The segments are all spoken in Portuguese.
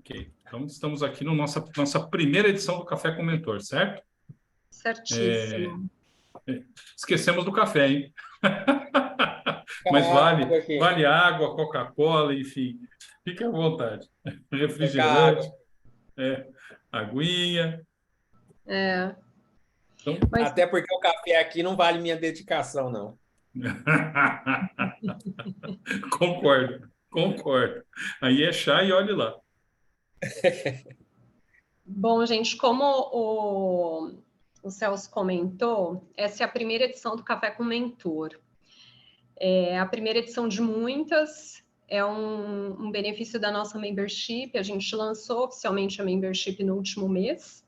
Ok. Então, estamos aqui no nossa primeira edição do Café com Mentor, certo? É, Certíssimo. esquecemos do café, hein? Mas A vale, água aqui. vale água, Coca-Cola, enfim. Fique à vontade. Colocar Refrigerante, água. aguinha. É, Então, mas Até porque o café aqui não vale minha dedicação, não. concordo, concordo. Aí é chá e olhe lá. bom, gente, como o Celso comentou, essa é a primeira edição do Café com Mentor. É a primeira edição de muitas, é um benefício da nossa membership. A gente lançou oficialmente a membership no último mês.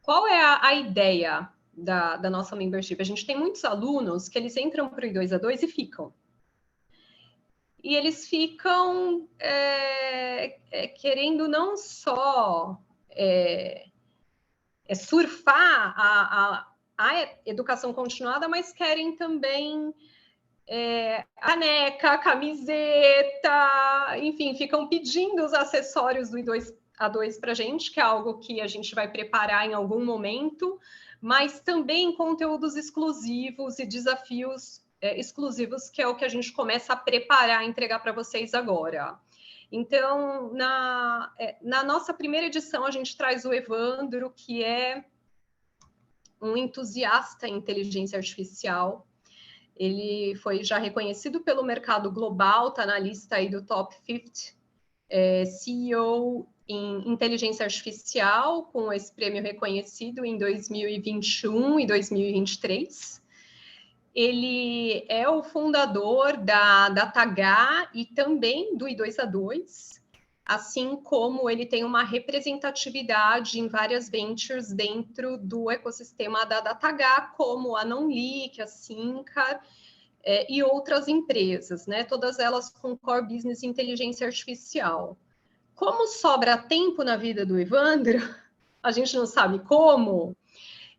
Qual é a ideia da nossa membership? A gente tem muitos alunos que eles entram para o I2A2 e ficam. E eles ficam querendo não só surfar a educação continuada, mas querem também caneca, camiseta, enfim, ficam pedindo os acessórios do I2A2 para a gente, que é algo que a gente vai preparar em algum momento, mas também conteúdos exclusivos e desafios exclusivos, que é o que a gente começa a preparar, entregar para vocês agora. Então, na nossa primeira edição, a gente traz o Evandro, que é um entusiasta em inteligência artificial. Ele foi já reconhecido pelo mercado global, está na lista aí do Top 50 CEO em inteligência artificial, com esse prêmio reconhecido em 2021 e 2023. Ele é o fundador da DataH e também do I2A2, assim como ele tem uma representatividade em várias ventures dentro do ecossistema da DataH, como a Nonliq, a Syncar e outras empresas, né? Todas elas com core business em inteligência artificial. Como sobra tempo na vida do Evandro, a gente não sabe como,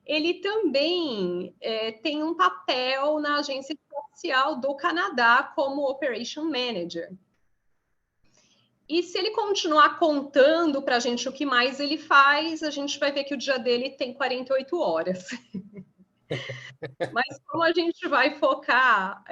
ele também tem um papel na Agência Espacial do Canadá como Operation Manager. E se ele continuar contando para a gente o que mais ele faz, a gente vai ver que o dia dele tem 48 horas. Mas como a gente vai focar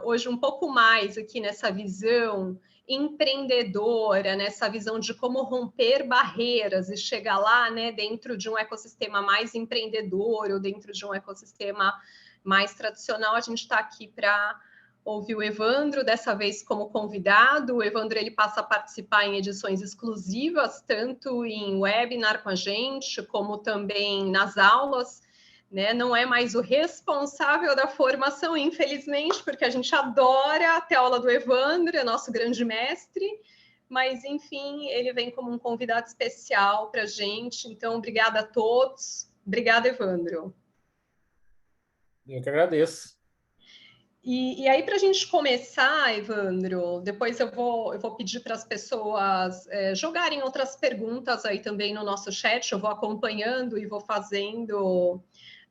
hoje um pouco mais aqui nessa visão empreendedora, nessa visão de como romper barreiras e chegar lá, né, dentro de um ecossistema mais empreendedor ou dentro de um ecossistema mais tradicional, a gente está aqui para ouvir o Evandro, dessa vez como convidado. O Evandro ele passa a participar em edições exclusivas, tanto em webinar com a gente, como também nas aulas. Né? Não é mais o responsável da formação, infelizmente, porque a gente adora ter a aula do Evandro, é nosso grande mestre, mas, enfim, ele vem como um convidado especial para a gente. Então, obrigada a todos. Obrigada, Evandro. Eu que agradeço. E aí, para a gente começar, Evandro, depois eu vou pedir para as pessoas jogarem outras perguntas aí também no nosso chat. Eu vou acompanhando e vou fazendo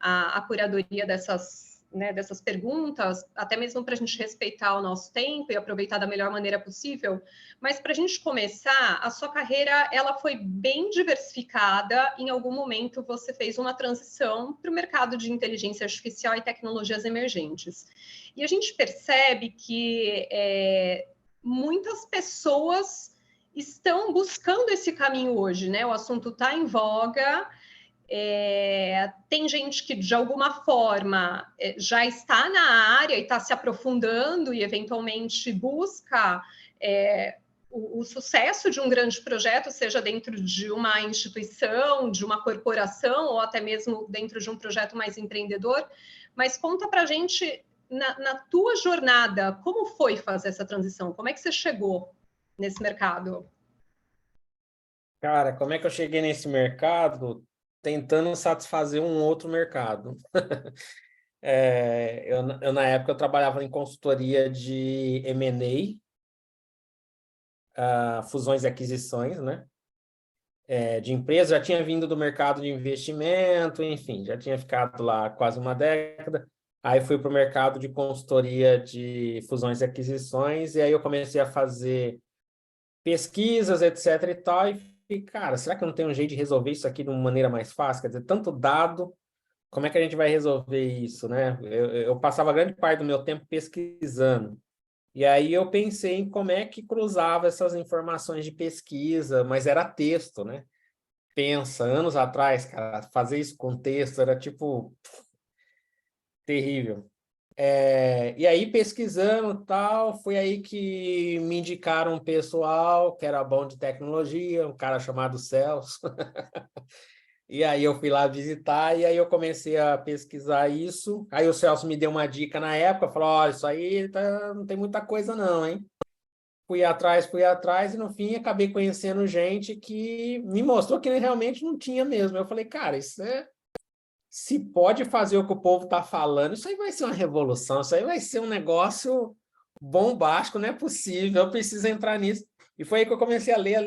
a curadoria dessas perguntas, até mesmo para a gente respeitar o nosso tempo e aproveitar da melhor maneira possível. Mas para a gente começar, a sua carreira ela foi bem diversificada. Em algum momento você fez uma transição para o mercado de inteligência artificial e tecnologias emergentes. E a gente percebe que muitas pessoas estão buscando esse caminho hoje, né? O assunto está em voga. Tem gente que, de alguma forma, já está na área e está se aprofundando e, eventualmente, busca o sucesso de um grande projeto, seja dentro de uma instituição, de uma corporação, ou até mesmo dentro de um projeto mais empreendedor. Mas conta para a gente, na tua jornada, como foi fazer essa transição? Como é que você chegou nesse mercado? Cara, como é que eu cheguei nesse mercado? Tentando satisfazer um outro mercado. Na época, eu trabalhava em consultoria de M&A, fusões e aquisições, né? De empresa, já tinha vindo do mercado de investimento, enfim, já tinha ficado lá quase uma década. Aí fui para o mercado de consultoria de fusões e aquisições, e aí eu comecei a fazer pesquisas, etc e tal, e fiquei, cara, será que eu não tenho um jeito de resolver isso aqui de uma maneira mais fácil? Quer dizer, tanto dado, como é que a gente vai resolver isso, né? Eu passava grande parte do meu tempo pesquisando. E aí eu pensei em como é que cruzava essas informações de pesquisa, mas era texto, né? Pensa, anos atrás, cara, fazer isso com texto era tipo terrível. E aí, pesquisando tal, foi aí que me indicaram um pessoal que era bom de tecnologia, um cara chamado Celso. E aí eu fui lá visitar, e aí eu comecei a pesquisar isso. Aí o Celso me deu uma dica na época, falou, olha, isso aí não tem muita coisa não, hein? Fui atrás, e no fim acabei conhecendo gente que me mostrou que realmente não tinha mesmo. Eu falei, cara, isso é se pode fazer o que o povo está falando, isso aí vai ser uma revolução, isso aí vai ser um negócio bombástico, não é possível, eu preciso entrar nisso. E foi aí que eu comecei a ler,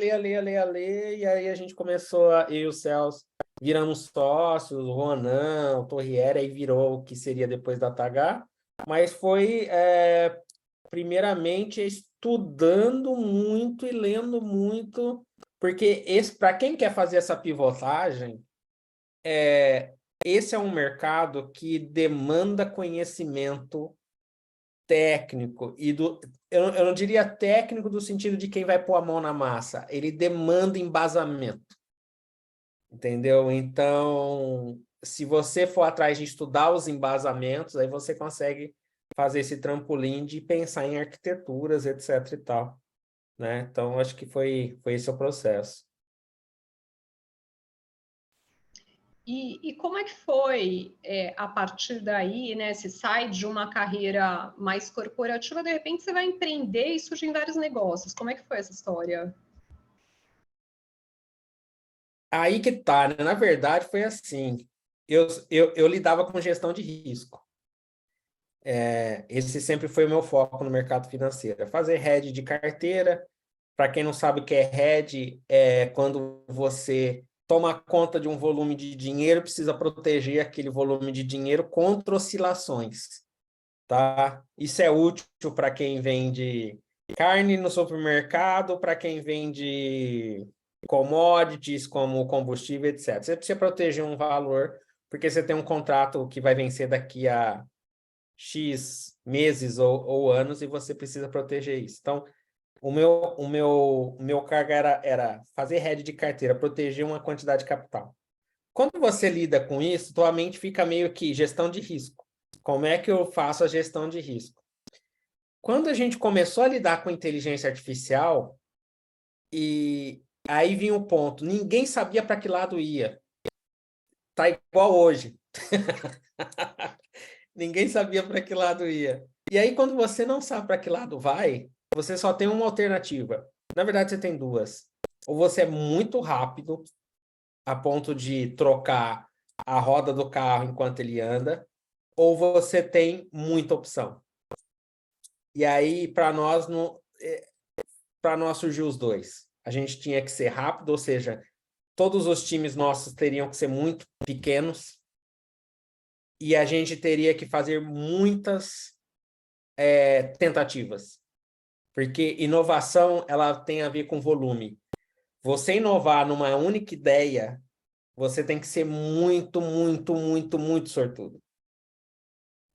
e aí a gente começou, eu e o Celso, viramos sócios, o Ronan, o Torriere, aí virou o que seria depois da TH, mas foi, primeiramente, estudando muito e lendo muito, porque para quem quer fazer essa pivotagem, esse é um mercado que demanda conhecimento técnico eu não diria técnico do sentido de quem vai pôr a mão na massa, ele demanda embasamento, entendeu? Então, se você for atrás de estudar os embasamentos, aí você consegue fazer esse trampolim de pensar em arquiteturas, etc e tal, né? Então, acho que foi esse o processo. E como é que foi, a partir daí, né? Se sai de uma carreira mais corporativa, de repente você vai empreender e surgem vários negócios. Como é que foi essa história? Aí que tá, né? Na verdade, foi assim. Eu lidava com gestão de risco. Esse sempre foi o meu foco no mercado financeiro. Fazer hedge de carteira. Para quem não sabe o que é hedge, é quando você toma conta de um volume de dinheiro, precisa proteger aquele volume de dinheiro contra oscilações, tá? Isso é útil para quem vende carne no supermercado, para quem vende commodities como combustível, etc. Você precisa proteger um valor, porque você tem um contrato que vai vencer daqui a X meses ou anos e você precisa proteger isso. Então, o meu cargo era fazer hedge de carteira, proteger uma quantidade de capital. Quando você lida com isso, tua mente fica meio que gestão de risco. Como é que eu faço a gestão de risco? Quando a gente começou a lidar com inteligência artificial, e aí vinha o ponto, ninguém sabia para que lado ia. Tá igual hoje. Ninguém sabia para que lado ia. E aí, quando você não sabe para que lado vai, você só tem uma alternativa. Na verdade, você tem duas. Ou você é muito rápido, a ponto de trocar a roda do carro enquanto ele anda, ou você tem muita opção. E aí, para nós surgiu os dois. A gente tinha que ser rápido, ou seja, todos os times nossos teriam que ser muito pequenos, e a gente teria que fazer muitas tentativas. Porque inovação, ela tem a ver com volume. Você inovar numa única ideia, você tem que ser muito, muito, muito, muito sortudo.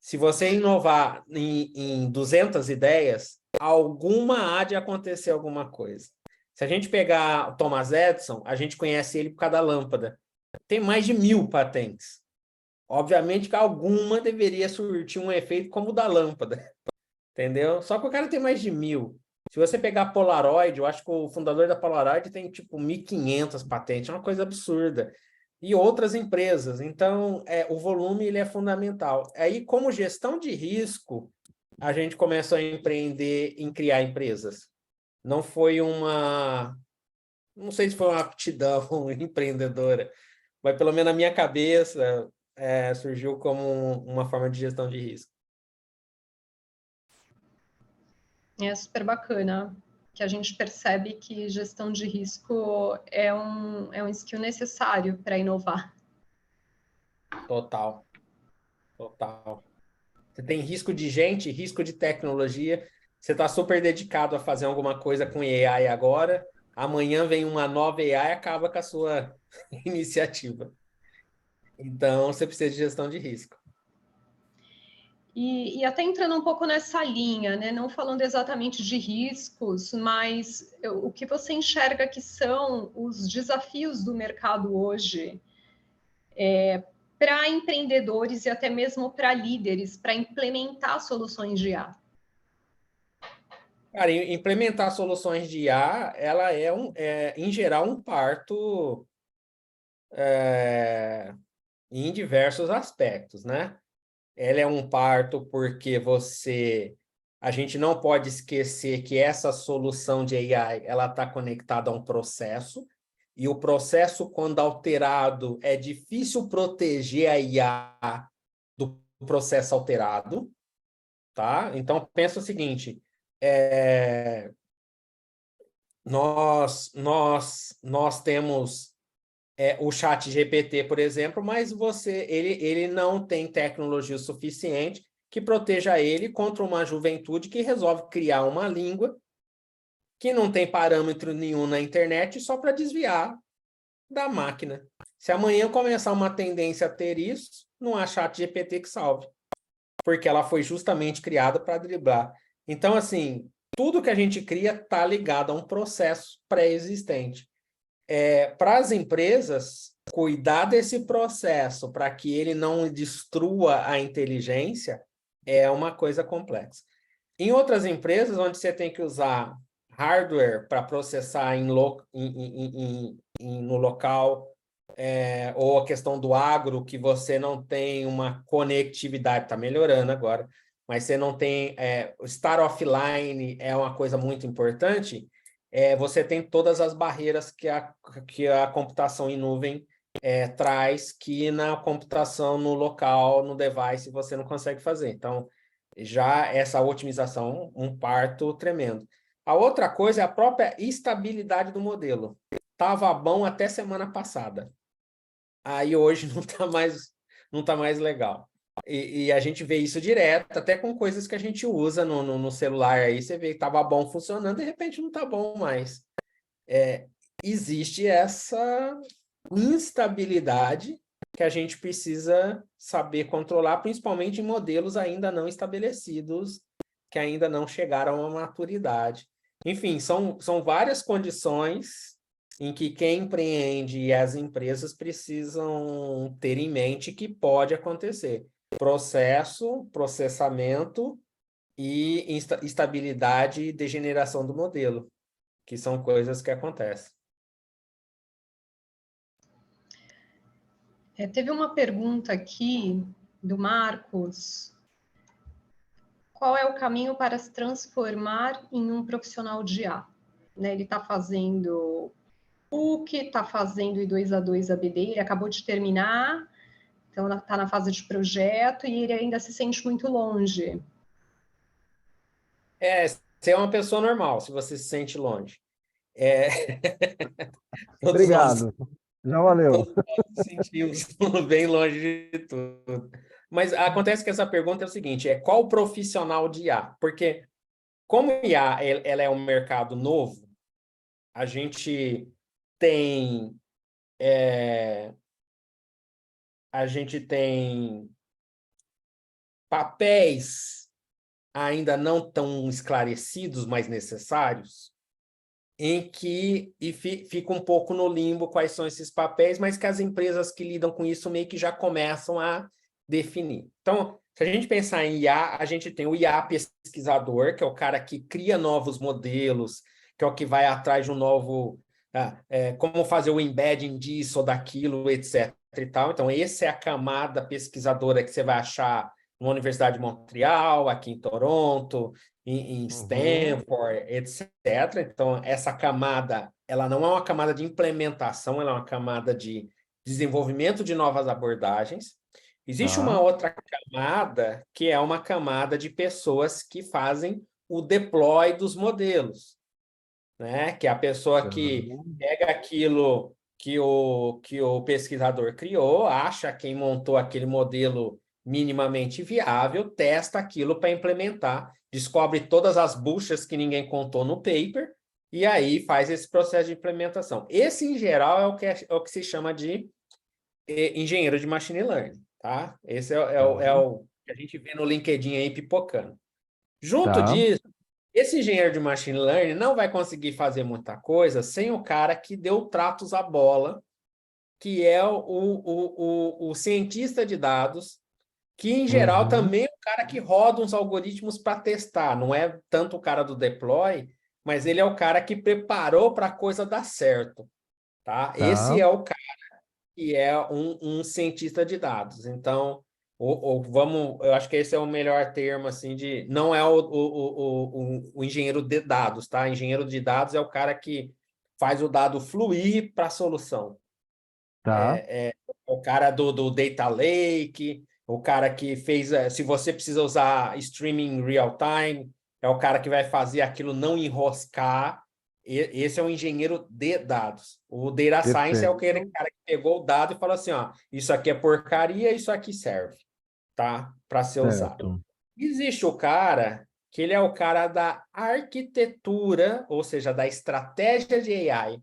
Se você inovar em 200 ideias, alguma há de acontecer alguma coisa. Se a gente pegar o Thomas Edison, a gente conhece ele por causa da lâmpada. Tem mais de 1000 patentes. Obviamente que alguma deveria surtir um efeito como o da lâmpada, entendeu? Só que o cara tem mais de 1000. Se você pegar Polaroid, eu acho que o fundador da Polaroid tem tipo 1.500 patentes, é uma coisa absurda. E outras empresas. Então, o volume ele é fundamental. Aí, como gestão de risco, a gente começou a empreender em criar empresas. Não foi não sei se foi uma aptidão empreendedora, mas pelo menos na minha cabeça surgiu como uma forma de gestão de risco. É super bacana, que a gente percebe que gestão de risco é um skill necessário para inovar. Total, total. Você tem risco de gente, risco de tecnologia. Você está super dedicado a fazer alguma coisa com AI agora, amanhã vem uma nova AI e acaba com a sua iniciativa. Então, você precisa de gestão de risco. E até entrando um pouco nessa linha, né? Não falando exatamente de riscos, mas o que você enxerga que são os desafios do mercado hoje para empreendedores e até mesmo para líderes, para implementar soluções de IA? Cara, implementar soluções de IA, ela em geral, um parto em diversos aspectos, né? Ela é um parto porque a gente não pode esquecer que essa solução de AI, ela está conectada a um processo, e o processo, quando alterado, é difícil proteger a IA do processo alterado, tá? Então, pensa o seguinte, nós temos o chat GPT, por exemplo, mas ele não tem tecnologia suficiente que proteja ele contra uma juventude que resolve criar uma língua que não tem parâmetro nenhum na internet só para desviar da máquina. Se amanhã começar uma tendência a ter isso, não há chat GPT que salve, porque ela foi justamente criada para driblar. Então, assim, tudo que a gente cria está ligado a um processo pré-existente. Para as empresas, cuidar desse processo para que ele não destrua a inteligência é uma coisa complexa. Em outras empresas, onde você tem que usar hardware para processar no local, ou a questão do agro, que você não tem uma conectividade, está melhorando agora, mas você não tem... estar offline é uma coisa muito importante. Você tem todas as barreiras que a computação em nuvem traz, que na computação no local, no device, você não consegue fazer. Então, já essa otimização, um parto tremendo. A outra coisa é a própria estabilidade do modelo. Estava bom até semana passada. Aí hoje não tá mais legal. E a gente vê isso direto, até com coisas que a gente usa no celular. Aí você vê que estava bom funcionando, de repente não está bom mais. Existe essa instabilidade que a gente precisa saber controlar, principalmente em modelos ainda não estabelecidos, que ainda não chegaram à maturidade. Enfim, são várias condições em que quem empreende e as empresas precisam ter em mente que pode acontecer. Processo, processamento e estabilidade e degeneração do modelo, que são coisas que acontecem. Teve uma pergunta aqui do Marcos. Qual é o caminho para se transformar em um profissional de IA? Né, ele está fazendo PUC, está fazendo I2A2 ABD, ele acabou de terminar, então está na fase de projeto e ele ainda se sente muito longe. Você é uma pessoa normal, se você se sente longe. Obrigado, já valeu. Todos nós nos sentimos bem longe de tudo. Mas acontece que essa pergunta é o seguinte, qual profissional de IA? Porque como IA ela é um mercado novo, a gente tem papéis ainda não tão esclarecidos, mas necessários, em que fica um pouco no limbo quais são esses papéis, mas que as empresas que lidam com isso meio que já começam a definir. Então, se a gente pensar em IA, a gente tem o IA pesquisador, que é o cara que cria novos modelos, que é o que vai atrás de um novo... como fazer o embedding disso ou daquilo, etc. E tal. Então, essa é a camada pesquisadora que você vai achar na Universidade de Montreal, aqui em Toronto, em Stanford, etc. Então, essa camada, ela não é uma camada de implementação, ela é uma camada de desenvolvimento de novas abordagens. Existe uma outra camada, que é uma camada de pessoas que fazem o deploy dos modelos, né? Que é a pessoa que pega aquilo que o pesquisador criou, acha quem montou aquele modelo minimamente viável, testa aquilo para implementar descobre todas as buchas que ninguém contou no paper, e aí faz esse processo de implementação. Esse, em geral, é o que se chama de engenheiro de machine learning, tá? Esse é o que a gente vê no LinkedIn aí pipocando. Junto Tá. disso, esse engenheiro de machine learning não vai conseguir fazer muita coisa sem o cara que deu tratos à bola, que é o cientista de dados, que, em geral, também é o cara que roda uns algoritmos para testar. Não é tanto o cara do deploy, mas ele é o cara que preparou para a coisa dar certo, tá? Esse Tá. é o cara que é um cientista de dados. Então, eu acho que esse é o melhor termo, assim, de... Não é o engenheiro de dados, tá? Engenheiro de dados é o cara que faz o dado fluir para a solução. Tá. É o cara do Data Lake, o cara que fez... Se você precisa usar streaming real time, é o cara que vai fazer aquilo não enroscar. Esse é o engenheiro de dados. O Data Science é Perfeito. aquele cara que pegou o dado e falou assim, ó, isso aqui é porcaria, isso aqui serve, tá? Para ser usado. Certo. Existe o cara que ele é o cara da arquitetura, ou seja, da estratégia de AI.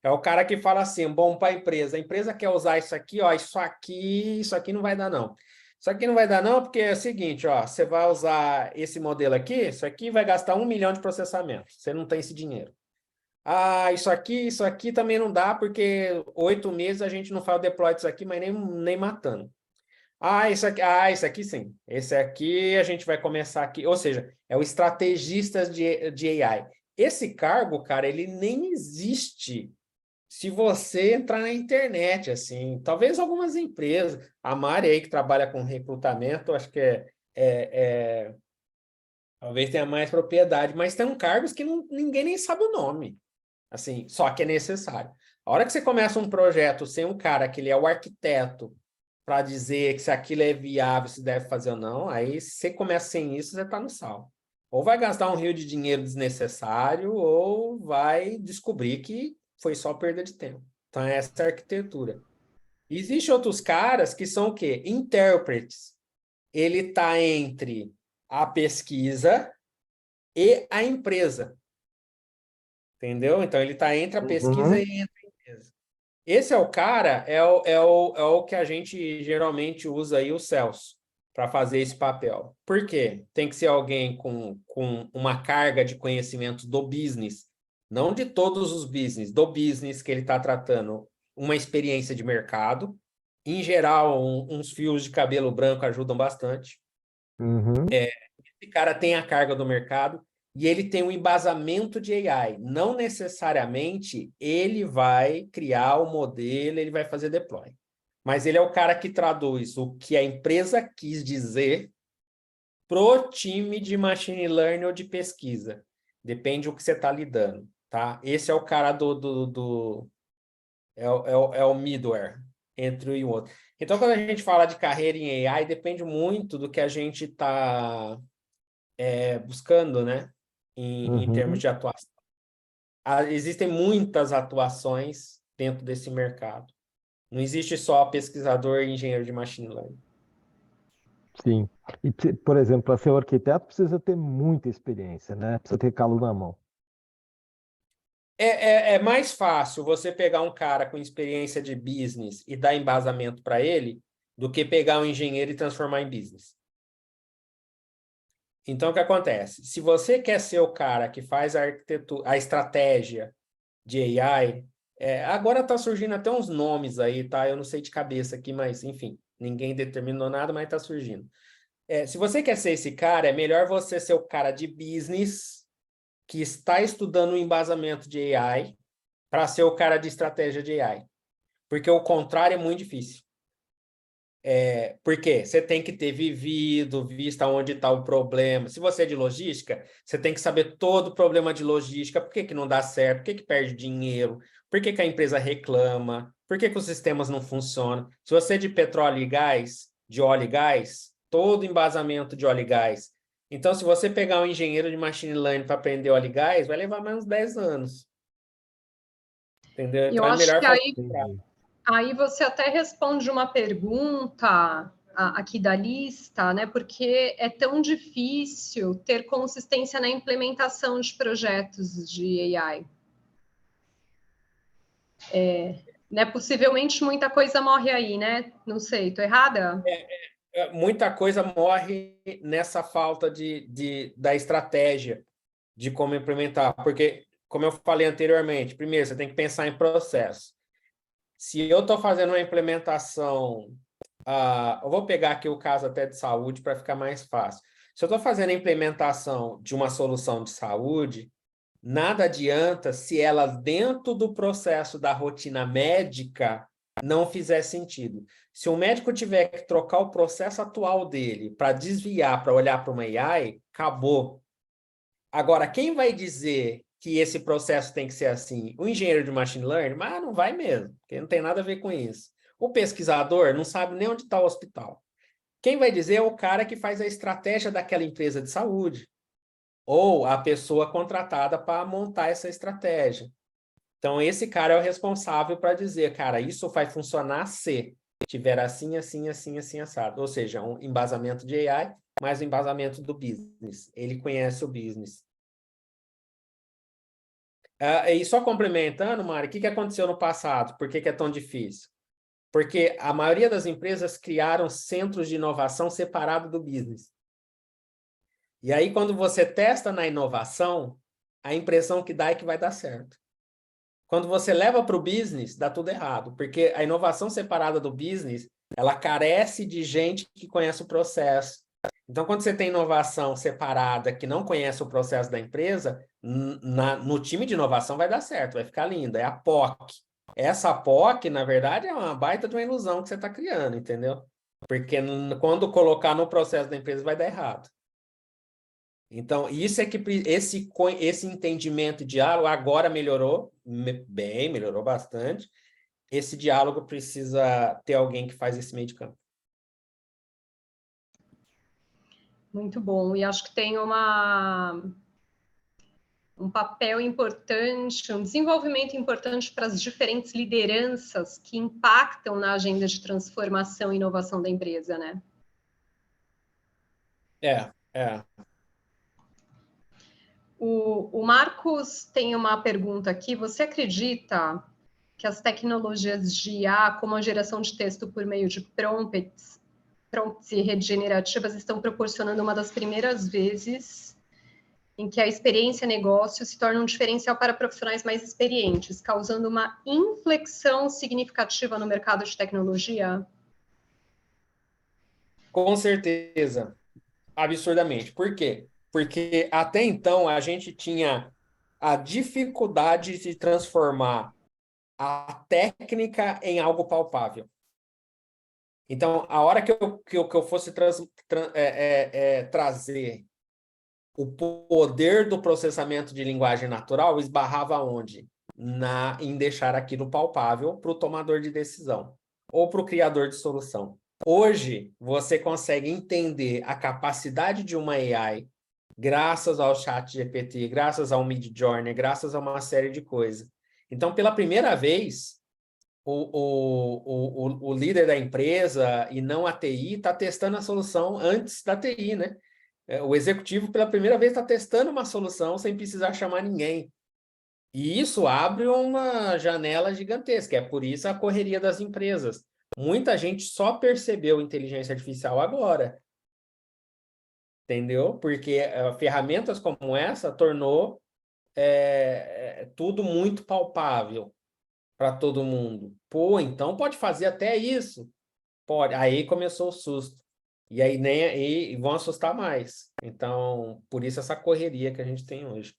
É o cara que fala assim, bom, para a empresa quer usar isso aqui, ó, isso aqui não vai dar, não. Isso aqui não vai dar, não, porque é o seguinte, ó, você vai usar esse modelo aqui, isso aqui vai gastar 1 milhão de processamento. Você não tem esse dinheiro. Ah, isso aqui também não dá, porque 8 meses a gente não faz o deploy disso aqui, mas nem matando. Isso aqui sim. Esse aqui a gente vai começar aqui. Ou seja, é o estrategista de AI. Esse cargo, cara, ele nem existe se você entrar na internet, assim. Talvez algumas empresas, a Mari aí que trabalha com recrutamento, acho que talvez tenha mais propriedade, mas tem cargos que ninguém nem sabe o nome. Assim, só que é necessário. A hora que você começa um projeto sem um cara que ele é o arquiteto para dizer que se aquilo é viável, se deve fazer ou não, aí se você começa sem isso, você está no sal. Ou vai gastar um rio de dinheiro desnecessário, ou vai descobrir que foi só perda de tempo. Então, essa é a arquitetura. Existem outros caras que são o quê? Intérpretes. Ele está entre a pesquisa e a empresa. Entendeu? Então, ele está entre a pesquisa e entre a empresa. Esse é o cara, é o que a gente geralmente usa aí, o Celso, para fazer esse papel. Por quê? Tem que ser alguém com uma carga de conhecimento do business, não de todos os business, do business que ele está tratando, uma experiência de mercado. Em geral, uns fios de cabelo branco ajudam bastante. Esse cara tem a carga do mercado e ele tem um embasamento de AI. Não necessariamente ele vai criar o modelo, ele vai fazer deploy. Mas ele é o cara que traduz o que a empresa quis dizer pro time de machine learning ou de pesquisa. Depende do que você está lidando, tá? Esse é o cara é o middleware entre um e o outro. Então, quando a gente fala de carreira em AI, depende muito do que a gente está buscando, né? Em termos de atuação. Existem muitas atuações dentro desse mercado. Não existe só pesquisador e engenheiro de machine learning. Sim. E, por exemplo, para ser um arquiteto precisa ter muita experiência, né? Precisa ter calo na mão. É mais fácil você pegar um cara com experiência de business e dar embasamento para ele do que pegar um engenheiro e transformar em business. Então, o que acontece? Se você quer ser o cara que faz a arquitetura, a estratégia de AI, agora está surgindo até uns nomes aí, tá? Eu não sei de cabeça aqui, mas, enfim, ninguém determinou nada, mas está surgindo. Se você quer ser esse cara, é melhor você ser o cara de business que está estudando o embasamento de AI para ser o cara de estratégia de AI. Porque o contrário é muito difícil. Por quê? Você tem que ter visto onde está o problema. Se você é de logística, você tem que saber todo o problema de logística. Por que que não dá certo? Por que que perde dinheiro? Por que que a empresa reclama? Por que que os sistemas não funcionam? Se você é de petróleo e gás, de óleo e gás, todo embasamento de óleo e gás. Então, se você pegar um engenheiro de machine learning para aprender óleo e gás, vai levar mais uns 10 anos. Entendeu? Então, é melhor fazer. aí você até responde uma pergunta aqui da lista, né? Porque é tão difícil ter consistência na implementação de projetos de AI. Né? Possivelmente muita coisa morre aí, né? Não sei, estou errada? Muita coisa morre nessa falta da estratégia de como implementar, porque, como eu falei anteriormente, primeiro você tem que pensar em processo. Se eu estou fazendo uma implementação, eu vou pegar aqui o caso até de saúde para ficar mais fácil. Se eu estou fazendo a implementação de uma solução de saúde, nada adianta se ela, dentro do processo da rotina médica, não fizer sentido. Se o médico tiver que trocar o processo atual dele para desviar, para olhar para uma AI, acabou. Agora, quem vai dizer que esse processo tem que ser assim? O engenheiro de machine learning? Mas não vai mesmo, porque não tem nada a ver com isso. O pesquisador não sabe nem onde está o hospital. Quem vai dizer é o cara que faz a estratégia daquela empresa de saúde, ou a pessoa contratada para montar essa estratégia. Então, esse cara é o responsável para dizer, cara, isso vai funcionar se tiver assim, assim, assim, assim, assado. Ou seja, um embasamento de AI, mais um embasamento do business. Ele conhece o business. E só complementando, Mari, o que aconteceu no passado? Por que é tão difícil? Porque a maioria das empresas criaram centros de inovação separados do business. E aí, quando você testa na inovação, a impressão que dá é que vai dar certo. Quando você leva para o business, dá tudo errado, porque a inovação separada do business, ela carece de gente que conhece o processo. Então, quando você tem inovação separada, que não conhece o processo da empresa, no time de inovação vai dar certo, vai ficar linda, é a POC. Essa POC, na verdade, é uma baita de uma ilusão que você está criando, entendeu? Porque quando colocar no processo da empresa vai dar errado. Então, isso é que esse entendimento e diálogo agora melhorou bem, melhorou bastante. Esse diálogo precisa ter alguém que faz esse meio de campo. Muito bom. E acho que tem um papel importante, um desenvolvimento importante para as diferentes lideranças que impactam na agenda de transformação e inovação da empresa, né? É. O Marcos tem uma pergunta aqui. Você acredita que as tecnologias de IA, como a geração de texto por meio de prompts e redes generativas, estão proporcionando uma das primeiras vezes em que a experiência negócio se torna um diferencial para profissionais mais experientes, causando uma inflexão significativa no mercado de tecnologia? Com certeza, absurdamente. Por quê? Porque até então a gente tinha a dificuldade de transformar a técnica em algo palpável. Então, a hora que eu fosse trazer o poder do processamento de linguagem natural, esbarrava onde? Em deixar aquilo palpável para o tomador de decisão ou para o criador de solução. Hoje, você consegue entender a capacidade de uma AI graças ao ChatGPT, graças ao Midjourney, graças a uma série de coisas. Então, pela primeira vez, o líder da empresa e não a TI está testando a solução antes da TI, né? O executivo, pela primeira vez, está testando uma solução sem precisar chamar ninguém. E isso abre uma janela gigantesca. É por isso a correria das empresas. Muita gente só percebeu inteligência artificial agora. Entendeu? Porque ferramentas como essa tornou tudo muito palpável para todo mundo. Pô, então pode fazer até isso? Pode. Aí começou o susto. E aí vão assustar mais. Então, por isso essa correria que a gente tem hoje.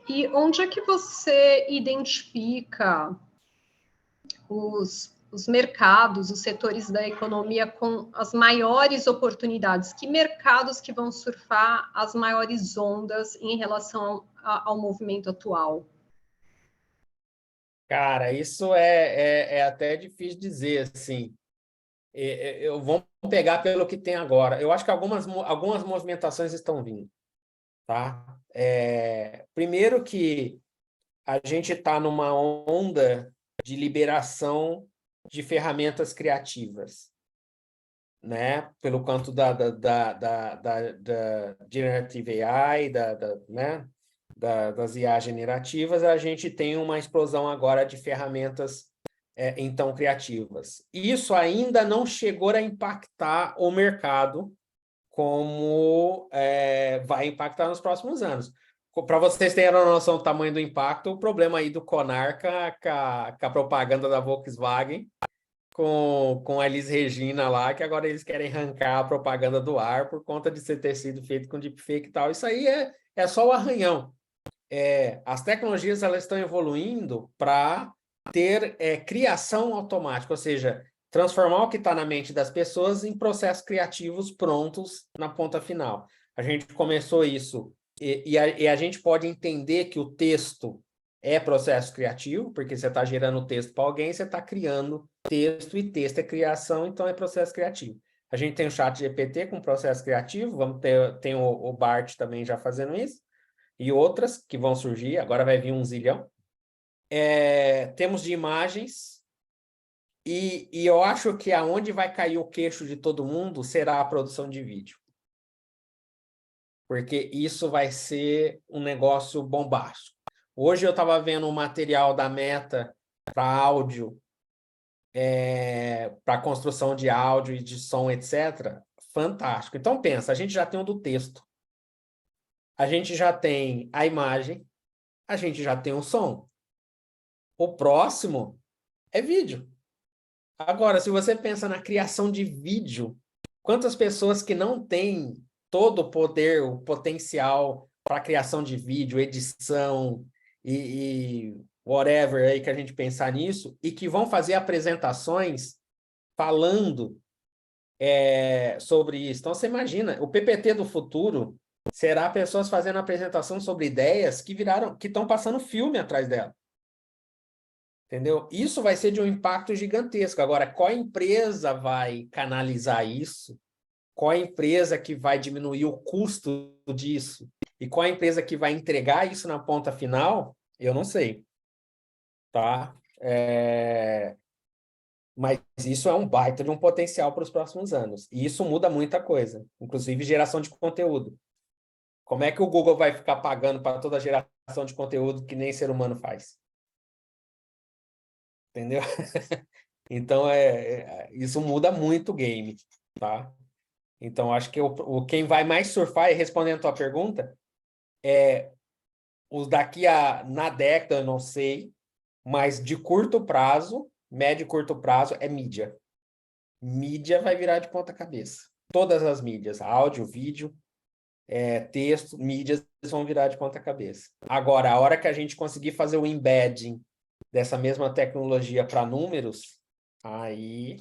E onde é que você identifica os mercados, os setores da economia com as maiores oportunidades? Que mercados que vão surfar as maiores ondas em relação ao movimento atual? Cara, isso é até difícil dizer, assim. Vamos pegar pelo que tem agora. Eu acho que algumas movimentações estão vindo, tá? Primeiro que a gente está numa onda de liberação de ferramentas criativas, né? Pelo canto da Generative AI, né? Das IA generativas, a gente tem uma explosão agora de ferramentas então criativas. Isso ainda não chegou a impactar o mercado como vai impactar nos próximos anos. Para vocês terem a noção do tamanho do impacto, o problema aí do Conar com a propaganda da Volkswagen, com a Elis Regina lá, que agora eles querem arrancar a propaganda do ar por conta de ter sido feito com deepfake e tal. Isso aí é só o arranhão. As tecnologias elas estão evoluindo para ter criação automática, ou seja, transformar o que está na mente das pessoas em processos criativos prontos na ponta final. A gente começou isso, e a gente pode entender que o texto é processo criativo, porque você está gerando texto para alguém, você está criando texto, e texto é criação, então é processo criativo. A gente tem o ChatGPT com processo criativo, tem o Bart também já fazendo isso, e outras que vão surgir, agora vai vir 1 zilhão. Temos de imagens, e eu acho que aonde vai cair o queixo de todo mundo será a produção de vídeo. Porque isso vai ser um negócio bombástico. Hoje eu estava vendo um material da Meta para áudio, para construção de áudio e de som, etc. Fantástico. Então, pensa, a gente já tem o do texto, a gente já tem a imagem, a gente já tem o som. O próximo é vídeo. Agora, se você pensa na criação de vídeo, quantas pessoas que não têm todo o poder, o potencial para a criação de vídeo, edição e whatever aí que a gente pensar nisso, e que vão fazer apresentações falando sobre isso. Então, você imagina, o PPT do futuro será pessoas fazendo apresentação sobre ideias que estão passando filme atrás dela. Entendeu? Isso vai ser de um impacto gigantesco. Agora, qual empresa vai canalizar isso? Qual empresa que vai diminuir o custo disso? E qual empresa que vai entregar isso na ponta final? Eu não sei. Tá? Mas isso é um baita de um potencial para os próximos anos. E isso muda muita coisa, inclusive geração de conteúdo. Como é que o Google vai ficar pagando para toda a geração de conteúdo que nem ser humano faz? Entendeu? Então, isso muda muito o game, tá? Então, acho que quem vai mais surfar, e respondendo a tua pergunta, os na década, eu não sei, mas de curto prazo, médio e curto prazo, é mídia. Mídia vai virar de ponta cabeça. Todas as mídias, áudio, vídeo, texto, mídias vão virar de ponta cabeça. Agora, a hora que a gente conseguir fazer o embedding dessa mesma tecnologia para números, aí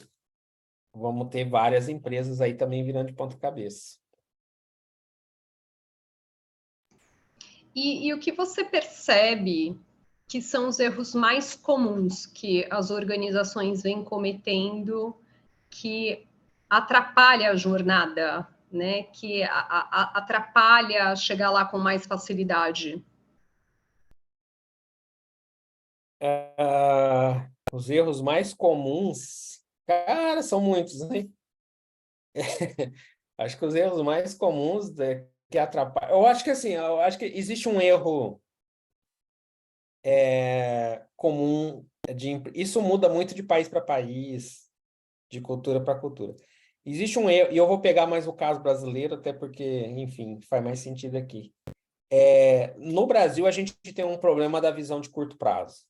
vamos ter várias empresas aí também virando de ponta cabeça. E o que você percebe que são os erros mais comuns que as organizações vêm cometendo que atrapalha a jornada, né? Que atrapalha chegar lá com mais facilidade? Os erros mais comuns, cara, são muitos, né? Acho que os erros mais comuns que atrapalham. Eu acho que existe um erro comum isso muda muito de país para país, de cultura para cultura. Existe um erro, e eu vou pegar mais o caso brasileiro, até porque, enfim, faz mais sentido aqui. No Brasil, a gente tem um problema da visão de curto prazo.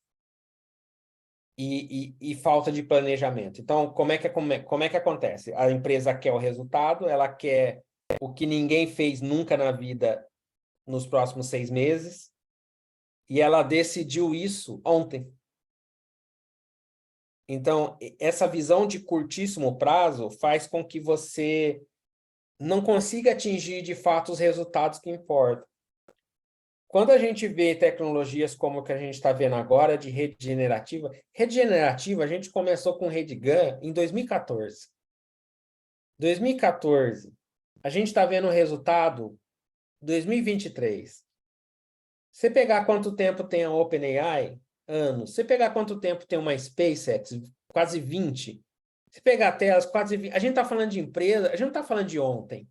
E falta de planejamento. Então, como é que acontece? A empresa quer o resultado, ela quer o que ninguém fez nunca na vida nos próximos 6 meses, e ela decidiu isso ontem. Então, essa visão de curtíssimo prazo faz com que você não consiga atingir, de fato, os resultados que importam. Quando a gente vê tecnologias como o que a gente está vendo agora de rede generativa, a gente começou com RedGun em 2014. 2014, a gente está vendo o resultado em 2023. Você pegar quanto tempo tem a OpenAI, anos. Você pegar quanto tempo tem uma SpaceX, quase 20. Se pegar até as quase 20, a gente está falando de empresa, a gente não está falando de ontem.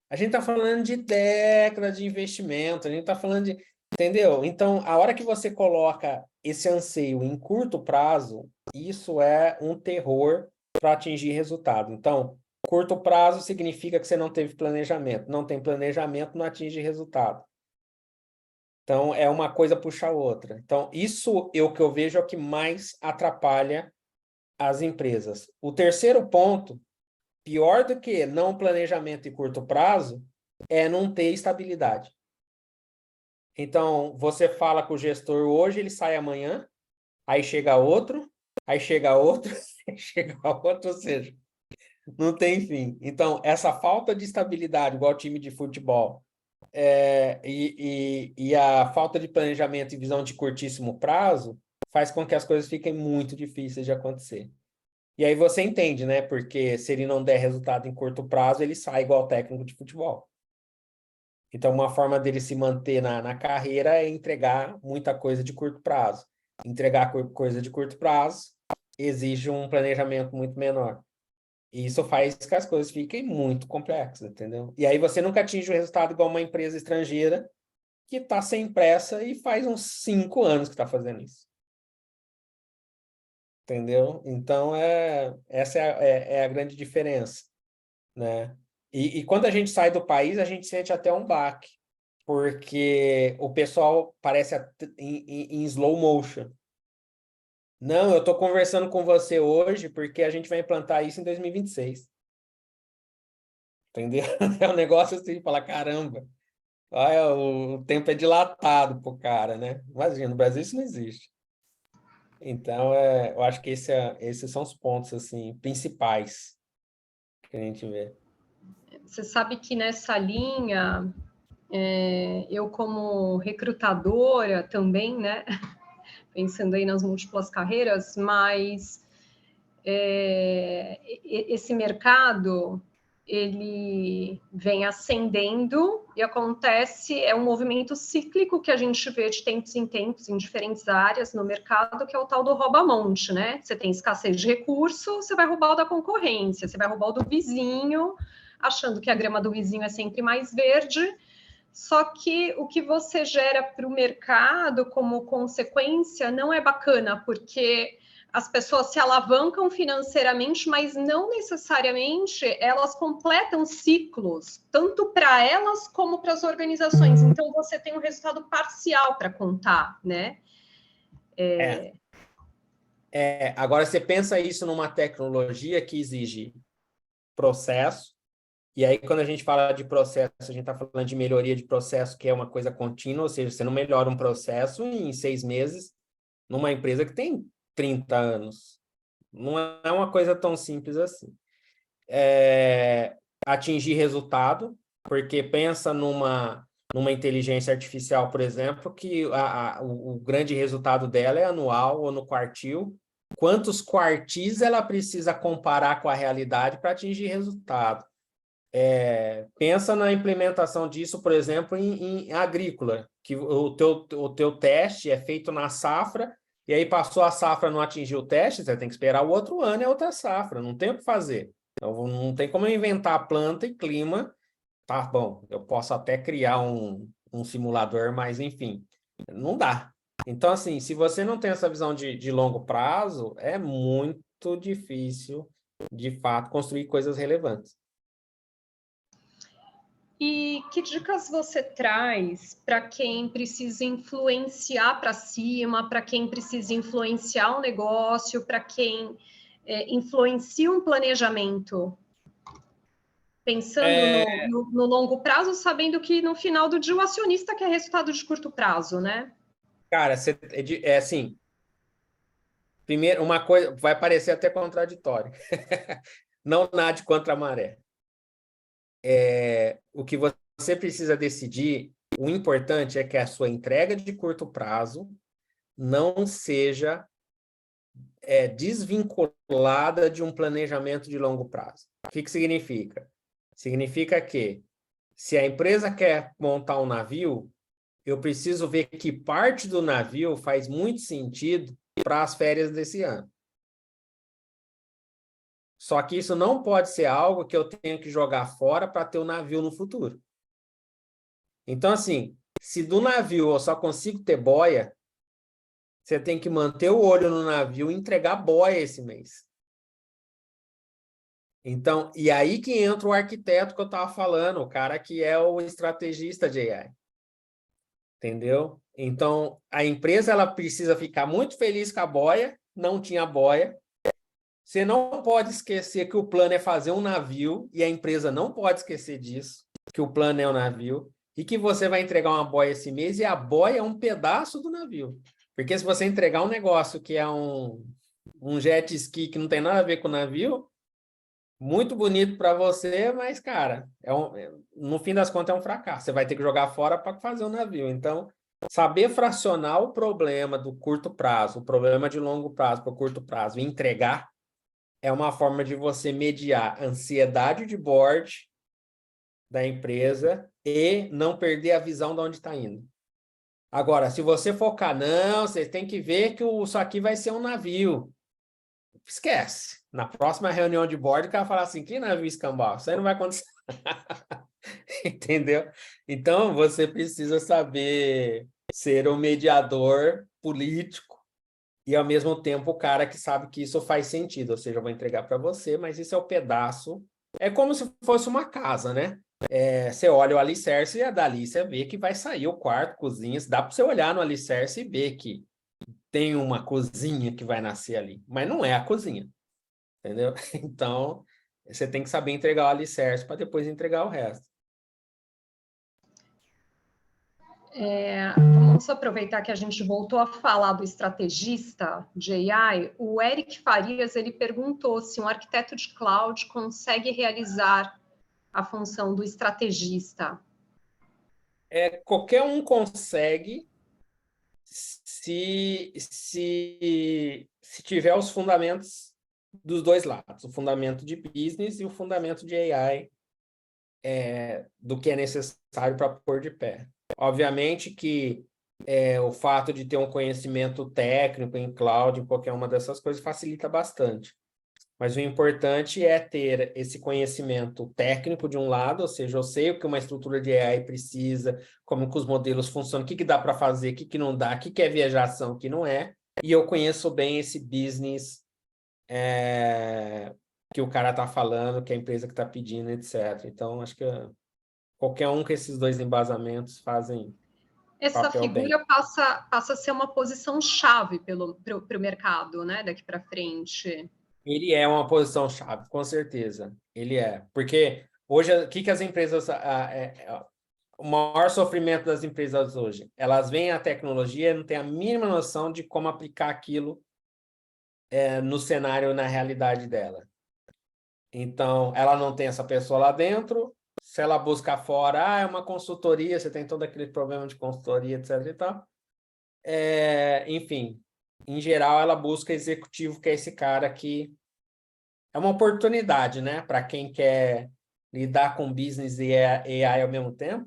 A gente está falando de décadas de investimento, a gente está falando de... Entendeu? Então, a hora que você coloca esse anseio em curto prazo, isso é um terror para atingir resultado. Então, curto prazo significa que você não teve planejamento. Não tem planejamento, não atinge resultado. Então, é uma coisa puxa a outra. Então, isso é o que eu vejo é o que mais atrapalha as empresas. O terceiro ponto, pior do que não planejamento e curto prazo, é não ter estabilidade. Então, você fala com o gestor hoje, ele sai amanhã, aí chega outro, aí chega outro, aí chega outro, ou seja, não tem fim. Então, essa falta de estabilidade, igual time de futebol, e a falta de planejamento e visão de curtíssimo prazo, faz com que as coisas fiquem muito difíceis de acontecer. E aí você entende, né? Porque se ele não der resultado em curto prazo, ele sai igual técnico de futebol. Então, uma forma dele se manter na carreira é entregar muita coisa de curto prazo. Entregar coisa de curto prazo exige um planejamento muito menor. E isso faz que as coisas fiquem muito complexas, entendeu? E aí você nunca atinge o resultado igual uma empresa estrangeira que está sem pressa e faz uns 5 anos que está fazendo isso. Entendeu? Então, essa é a grande diferença, né? E quando a gente sai do país, a gente sente até um baque, porque o pessoal parece em slow motion. Não, eu estou conversando com você hoje porque a gente vai implantar isso em 2026. Entendeu? É um negócio assim, falar, caramba, olha, o tempo é dilatado pro cara, né? Imagina, no Brasil isso não existe. Então, eu acho que esses são os pontos assim, principais que a gente vê. Você sabe que nessa linha, eu como recrutadora também, né? Pensando aí nas múltiplas carreiras, mas esse mercado ele vem ascendendo e acontece, é um movimento cíclico que a gente vê de tempos em tempos em diferentes áreas no mercado, que é o tal do rouba-monte, né? Você tem escassez de recurso, você vai roubar o da concorrência, você vai roubar o do vizinho, achando que a grama do vizinho é sempre mais verde. Só que o que você gera para o mercado como consequência não é bacana, porque as pessoas se alavancam financeiramente, mas não necessariamente elas completam ciclos, tanto para elas como para as organizações. Então, você tem um resultado parcial para contar, né? Agora, você pensa isso numa tecnologia que exige processo, e aí quando a gente fala de processo, a gente está falando de melhoria de processo, que é uma coisa contínua, ou seja, você não melhora um processo em 6 meses numa empresa que tem 30 anos. Não é uma coisa tão simples assim. Atingir resultado, porque pensa numa inteligência artificial, por exemplo, que o grande resultado dela é anual ou no quartil. Quantos quartis ela precisa comparar com a realidade para atingir resultado? Pensa na implementação disso, por exemplo, em agrícola, que o teu teste é feito na safra, e aí passou a safra, não atingiu o teste, você tem que esperar o outro ano e outra safra, não tem o que fazer. Então, não tem como eu inventar planta e clima, tá bom, eu posso até criar um simulador, mas enfim, não dá. Então, assim, se você não tem essa visão de longo prazo, é muito difícil, de fato, construir coisas relevantes. E que dicas você traz para quem precisa influenciar para cima, para quem precisa influenciar um negócio, para quem influencia um planejamento? Pensando no longo prazo, sabendo que no final do dia o acionista quer resultado de curto prazo, né? Cara, assim, primeiro, uma coisa vai parecer até contraditório. Não nade contra a maré. O que você precisa decidir, o importante é que a sua entrega de curto prazo não seja desvinculada de um planejamento de longo prazo. O que significa? Significa que se a empresa quer montar um navio, eu preciso ver que parte do navio faz muito sentido para as férias desse ano. Só que isso não pode ser algo que eu tenha que jogar fora para ter o navio no futuro. Então, assim, se do navio eu só consigo ter boia, você tem que manter o olho no navio e entregar boia esse mês. Então, e aí que entra o arquiteto que eu estava falando, o cara que é o estrategista de AI. Entendeu? Então, a empresa ela precisa ficar muito feliz com a boia, não tinha boia. Você não pode esquecer que o plano é fazer um navio, e a empresa não pode esquecer disso, que o plano é o navio, e que você vai entregar uma boia esse mês, e a boia é um pedaço do navio. Porque se você entregar um negócio que é um jet ski que não tem nada a ver com o navio, muito bonito para você, mas, cara, no fim das contas é um fracasso. Você vai ter que jogar fora para fazer um navio. Então, saber fracionar o problema do curto prazo, o problema de longo prazo para o curto prazo e entregar é uma forma de você mediar a ansiedade de board da empresa e não perder a visão de onde está indo. Agora, se você focar, não, você tem que ver que isso aqui vai ser um navio. Esquece. Na próxima reunião de board, o cara fala assim, que navio escambau? Isso aí não vai acontecer. Entendeu? Então, você precisa saber ser um mediador político e, ao mesmo tempo, o cara que sabe que isso faz sentido. Ou seja, eu vou entregar para você, mas isso é o pedaço. É como se fosse uma casa, né? Você olha o alicerce e dali você vê que vai sair o quarto, cozinha. Dá para você olhar no alicerce e ver que tem uma cozinha que vai nascer ali, mas não é a cozinha, entendeu? Então, você tem que saber entregar o alicerce para depois entregar o resto. Vamos aproveitar que a gente voltou a falar do estrategista de AI. O Eric Farias, ele perguntou se um arquiteto de cloud consegue realizar a função do estrategista. Qualquer um consegue se tiver os fundamentos dos dois lados, o fundamento de business e o fundamento de AI, do que é necessário para pôr de pé. Obviamente que o fato de ter um conhecimento técnico em cloud, em qualquer uma dessas coisas, facilita bastante. Mas o importante é ter esse conhecimento técnico de um lado, ou seja, eu sei o que uma estrutura de AI precisa, como que os modelos funcionam, o que dá para fazer, o que não dá, o que é viajação, o que não é, e eu conheço bem esse business que o cara está falando, que a empresa que está pedindo, etc. Então, acho que qualquer um com esses dois embasamentos fazem essa papel figura bem. passa a ser uma posição-chave para o mercado, né, daqui para frente. Ele é uma posição-chave, com certeza. Ele é. Porque hoje, o que as empresas... o maior sofrimento das empresas hoje, elas veem a tecnologia e não têm a mínima noção de como aplicar aquilo no cenário, na realidade dela. Então, ela não tem essa pessoa lá dentro. Se ela busca fora, é uma consultoria, você tem todo aquele problema de consultoria, etc. e tal. Enfim, em geral, ela busca executivo, que é esse cara que é uma oportunidade, né? Para quem quer lidar com business e AI ao mesmo tempo.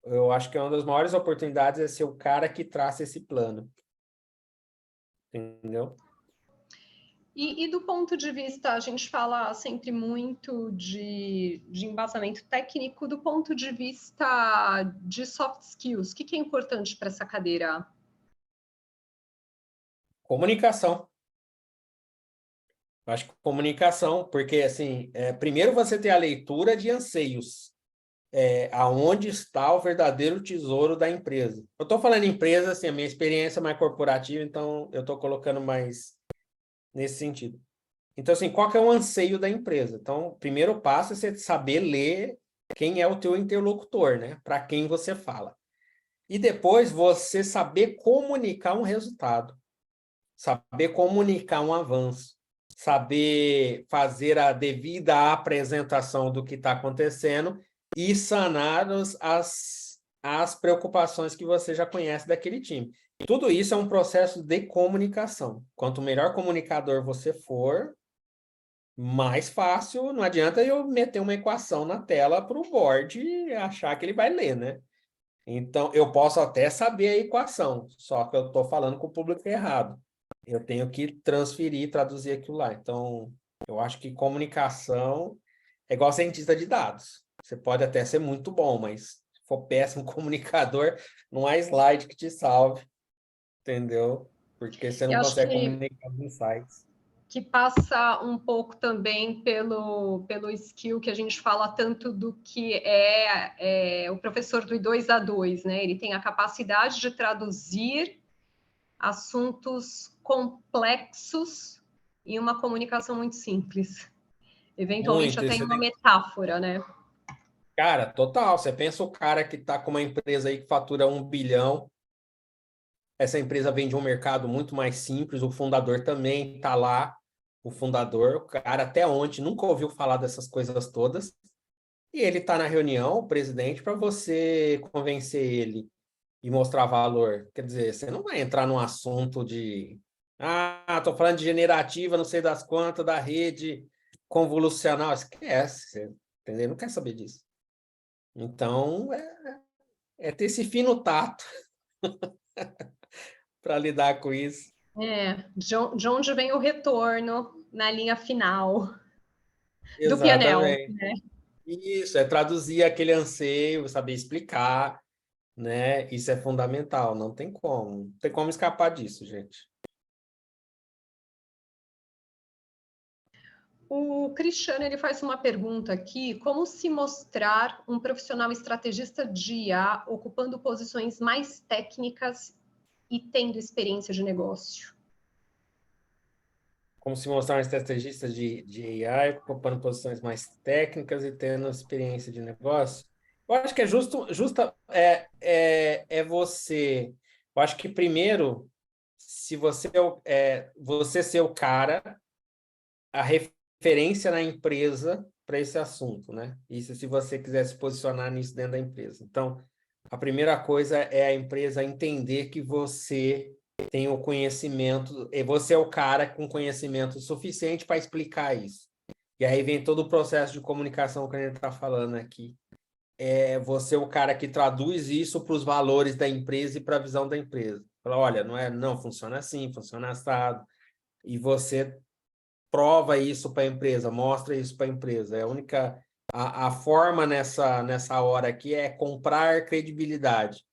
Eu acho que uma das maiores oportunidades é ser o cara que traça esse plano. Entendeu? E do ponto de vista, a gente fala sempre muito de embasamento técnico, do ponto de vista de soft skills, o que é importante para essa cadeira? Comunicação. Eu acho que comunicação, porque, assim, primeiro você tem a leitura de anseios, aonde está o verdadeiro tesouro da empresa. Eu estou falando empresa, assim, a minha experiência é mais corporativa, então eu estou colocando mais nesse sentido. Então, assim, qual que é o anseio da empresa? Então, o primeiro passo é você saber ler quem é o teu interlocutor, né? Para quem você fala. E depois você saber comunicar um resultado, saber comunicar um avanço, saber fazer a devida apresentação do que está acontecendo e sanar as preocupações que você já conhece daquele time. Tudo isso é um processo de comunicação. Quanto melhor comunicador você for, mais fácil. Não adianta eu meter uma equação na tela para o board e achar que ele vai ler, né? Então, eu posso até saber a equação, só que eu estou falando com o público errado. Eu tenho que transferir, traduzir aquilo lá. Então, eu acho que comunicação é igual cientista de dados. Você pode até ser muito bom, mas se for péssimo comunicador, não há slide que te salve, entendeu? Porque você não Eu acho consegue comunicar os insights. que passa um pouco também pelo skill que a gente fala tanto do que é o professor do I2A2, né? Ele tem a capacidade de traduzir assuntos complexos em uma comunicação muito simples. Eventualmente Muito, até em isso uma metáfora, né? Cara, total. Você pensa o cara que está com uma empresa aí que fatura 1 bilhão, essa empresa vem de um mercado muito mais simples, o fundador também está lá, o fundador, o cara até ontem nunca ouviu falar dessas coisas todas, e ele está na reunião, o presidente, para você convencer ele e mostrar valor. Quer dizer, você não vai entrar num assunto de estou falando de generativa, não sei das quantas, da rede convolucional, esquece, você, entendeu? Não quer saber disso. Então, é ter esse fino tato para lidar com isso. De onde vem o retorno na linha final do PNL, Exatamente. né? Isso, é traduzir aquele anseio, saber explicar, né? Isso é fundamental, não tem como. Não tem como escapar disso, gente. O Cristiano ele faz uma pergunta aqui: como se mostrar um profissional estrategista de IA ocupando posições mais técnicas e tendo experiência de negócio? Como se mostrar um estrategista de AI, ocupando posições mais técnicas e tendo experiência de negócio. Eu acho que é você. Eu acho que primeiro, se você você ser o cara, a referência na empresa para esse assunto, né? Isso se você quiser se posicionar nisso dentro da empresa. Então, a primeira coisa é a empresa entender que você tem o conhecimento, e você é o cara com conhecimento suficiente para explicar isso. E aí vem todo o processo de comunicação que a gente está falando aqui. É você o cara que traduz isso para os valores da empresa e para a visão da empresa. Fala, olha, não funciona assim, funciona assado. E você prova isso para a empresa, mostra isso para a empresa. É a forma nessa hora aqui é comprar credibilidade,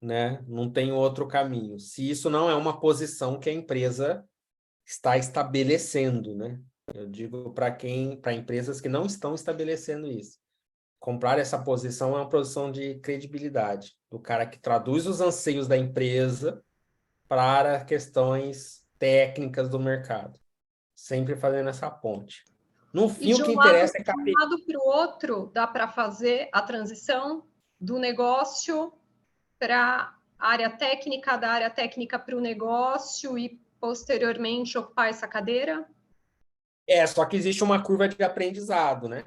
né? Não tem outro caminho. Se isso não é uma posição que a empresa está estabelecendo, né? Eu digo para empresas que não estão estabelecendo isso. Comprar essa posição é uma posição de credibilidade, do cara que traduz os anseios da empresa para questões técnicas do mercado. Sempre fazendo essa ponte. No fim, o que interessa é de um lado para o outro, dá para fazer a transição do negócio para a área técnica, da área técnica para o negócio e, posteriormente, ocupar essa cadeira? só que existe uma curva de aprendizado, né?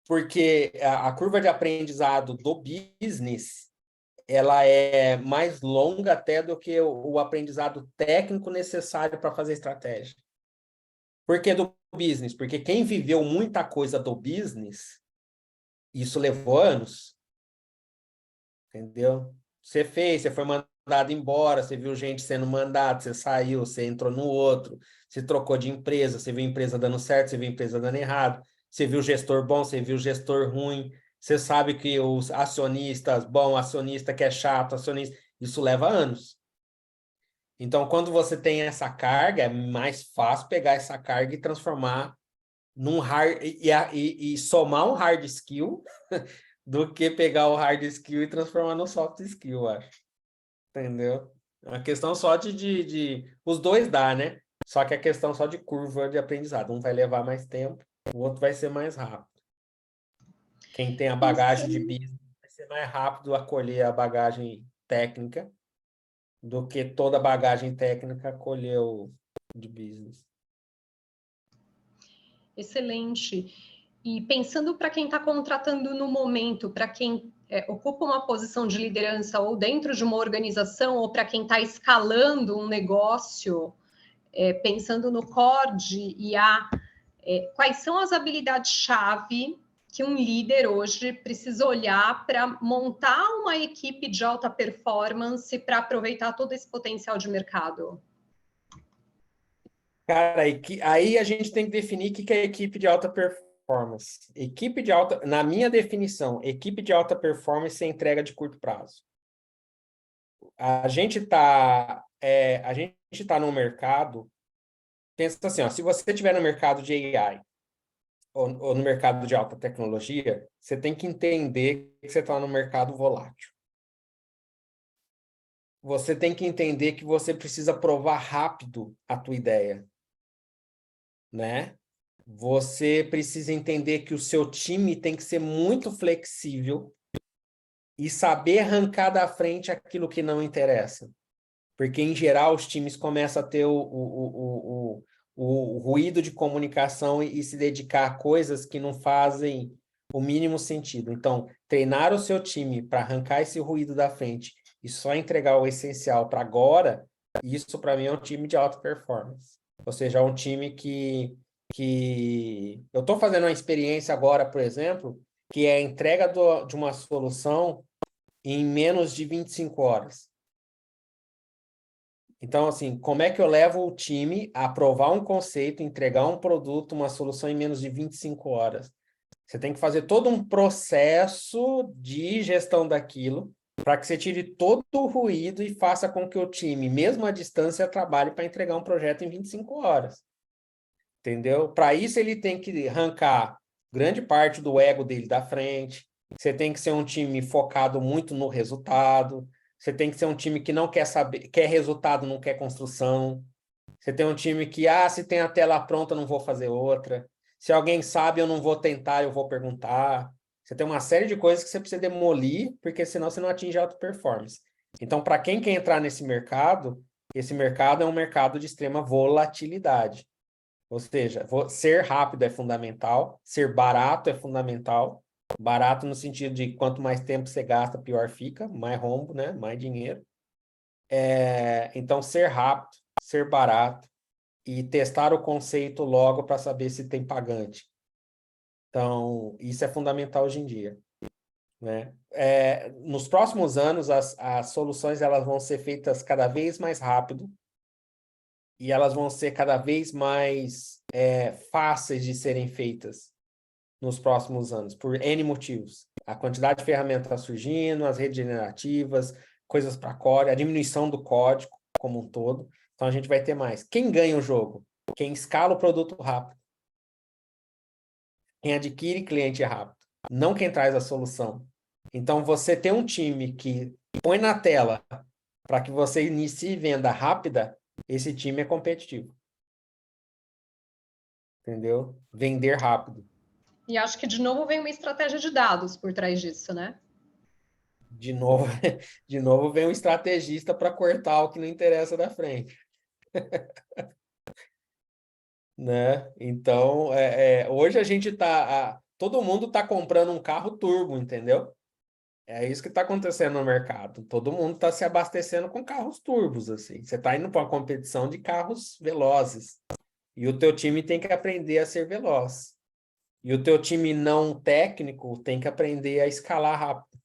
Porque a curva de aprendizado do business, ela é mais longa até do que o aprendizado técnico necessário para fazer estratégia. Por que do business? Porque quem viveu muita coisa do business, isso levou anos. Entendeu? Você foi mandado embora, você viu gente sendo mandada, você saiu, você entrou no outro, você trocou de empresa, você viu empresa dando certo, você viu empresa dando errado, você viu gestor bom, você viu gestor ruim, você sabe que os acionistas, bom, acionista que é chato, acionista, isso leva anos. Então, quando você tem essa carga, é mais fácil pegar essa carga e transformar num hard e somar um hard skill do que pegar o hard skill e transformar no soft skill, eu acho. Entendeu? É uma questão só de... Os dois dá, né? Só que é questão só de curva de aprendizado. Um vai levar mais tempo, o outro vai ser mais rápido. Quem tem a bagagem de business vai ser mais rápido a colher a bagagem técnica do que toda a bagagem técnica colher o de business. Excelente. E pensando para quem está contratando no momento, para quem ocupa uma posição de liderança ou dentro de uma organização, ou para quem está escalando um negócio, pensando no core de IA, quais são as habilidades-chave que um líder hoje precisa olhar para montar uma equipe de alta performance para aproveitar todo esse potencial de mercado? Cara, aí a gente tem que definir o que é equipe de alta performance. Na minha definição, equipe de alta performance é entrega de curto prazo. A gente está no mercado, pensa assim, ó, se você estiver no mercado de AI ou no mercado de alta tecnologia, você tem que entender que você está no mercado volátil. Você tem que entender que você precisa provar rápido a tua ideia, né? Você precisa entender que o seu time tem que ser muito flexível e saber arrancar da frente aquilo que não interessa. Porque, em geral, os times começam a ter o ruído de comunicação e se dedicar a coisas que não fazem o mínimo sentido. Então, treinar o seu time para arrancar esse ruído da frente e só entregar o essencial para agora, isso, para mim, é um time de alta performance. Ou seja, é um time que eu estou fazendo uma experiência agora, por exemplo, que é a entrega de uma solução em menos de 25 horas. Então, assim, como é que eu levo o time a aprovar um conceito, entregar um produto, uma solução em menos de 25 horas? Você tem que fazer todo um processo de gestão daquilo para que você tire todo o ruído e faça com que o time, mesmo à distância, trabalhe para entregar um projeto em 25 horas. Entendeu? Para isso, ele tem que arrancar grande parte do ego dele da frente. Você tem que ser um time focado muito no resultado. Você tem que ser um time que não quer saber, quer resultado, não quer construção. Você tem um time que, se tem a tela pronta, eu não vou fazer outra. Se alguém sabe, eu não vou tentar, eu vou perguntar. Você tem uma série de coisas que você precisa demolir, porque senão você não atinge alta performance. Então, para quem quer entrar nesse mercado, esse mercado é um mercado de extrema volatilidade. Ou seja, ser rápido é fundamental, ser barato é fundamental. Barato no sentido de quanto mais tempo você gasta, pior fica, mais rombo, né? Mais dinheiro. Então, ser rápido, ser barato e testar o conceito logo para saber se tem pagante. Então, isso é fundamental hoje em dia, né? Nos próximos anos, as soluções elas vão ser feitas cada vez mais rápido e elas vão ser cada vez mais fáceis de serem feitas nos próximos anos, por N motivos. A quantidade de ferramentas está surgindo, as redes generativas, coisas para core, a diminuição do código como um todo. Então, a gente vai ter mais. Quem ganha o jogo? Quem escala o produto rápido. Quem adquire cliente rápido. Não quem traz a solução. Então, você ter um time que põe na tela para que você inicie venda rápida, esse time é competitivo. Entendeu? Vender rápido. E acho que, de novo, vem uma estratégia de dados por trás disso, né? De novo vem um estrategista para cortar o que não interessa da frente. Né? Então, hoje a gente todo mundo está comprando um carro turbo, entendeu? É isso que está acontecendo no mercado. Todo mundo está se abastecendo com carros turbos, assim. Você está indo para uma competição de carros velozes. E o teu time tem que aprender a ser veloz. E o teu time não técnico tem que aprender a escalar rápido.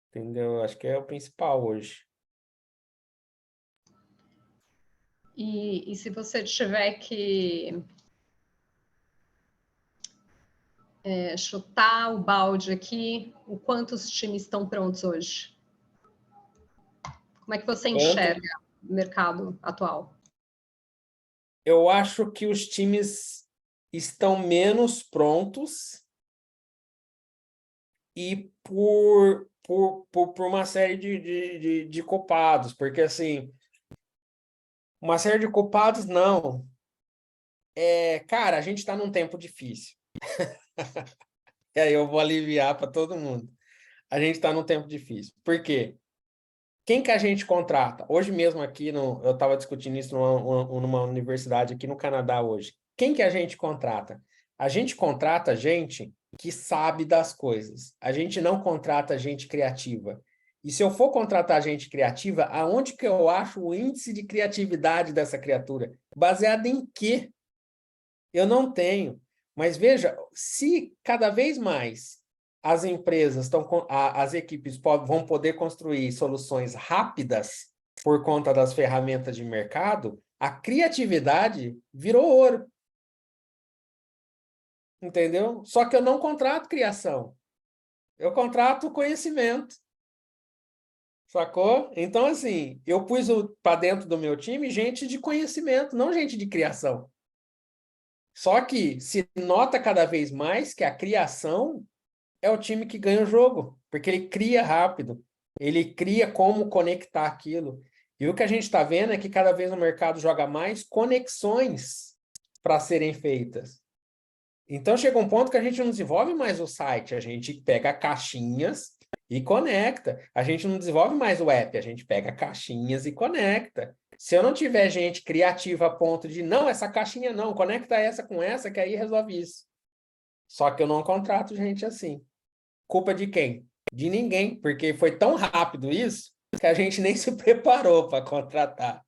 Entendeu? Acho que é o principal hoje. E se você tiver que chutar o balde aqui, o quantos times estão prontos hoje? Como é que você enxerga o mercado atual? Eu acho que os times estão menos prontos e por uma série de culpados, porque assim, uma série de culpados não. Cara, a gente está num tempo difícil. E aí eu vou aliviar para todo mundo. A gente está num tempo difícil. Por quê? Quem que a gente contrata? Hoje mesmo aqui, eu estava discutindo isso numa universidade aqui no Canadá hoje. Quem que a gente contrata? A gente contrata gente que sabe das coisas. A gente não contrata gente criativa. E se eu for contratar gente criativa, aonde que eu acho o índice de criatividade dessa criatura? Baseado em quê? Eu não tenho. Mas veja, se cada vez mais as empresas as equipes vão poder construir soluções rápidas por conta das ferramentas de mercado, a criatividade virou ouro. Entendeu? Só que eu não contrato criação. Eu contrato conhecimento. Sacou? Então, assim, eu pus para dentro do meu time gente de conhecimento, não gente de criação. Só que se nota cada vez mais que a criação é o time que ganha o jogo, porque ele cria rápido, ele cria como conectar aquilo. E o que a gente está vendo é que cada vez o mercado joga mais conexões para serem feitas. Então chega um ponto que a gente não desenvolve mais o site, a gente pega caixinhas e conecta. A gente não desenvolve mais o app, a gente pega caixinhas e conecta. Se eu não tiver gente criativa a ponto de, não, essa caixinha não, conecta essa com essa, que aí resolve isso. Só que eu não contrato gente assim. Culpa de quem? De ninguém, porque foi tão rápido isso que a gente nem se preparou para contratar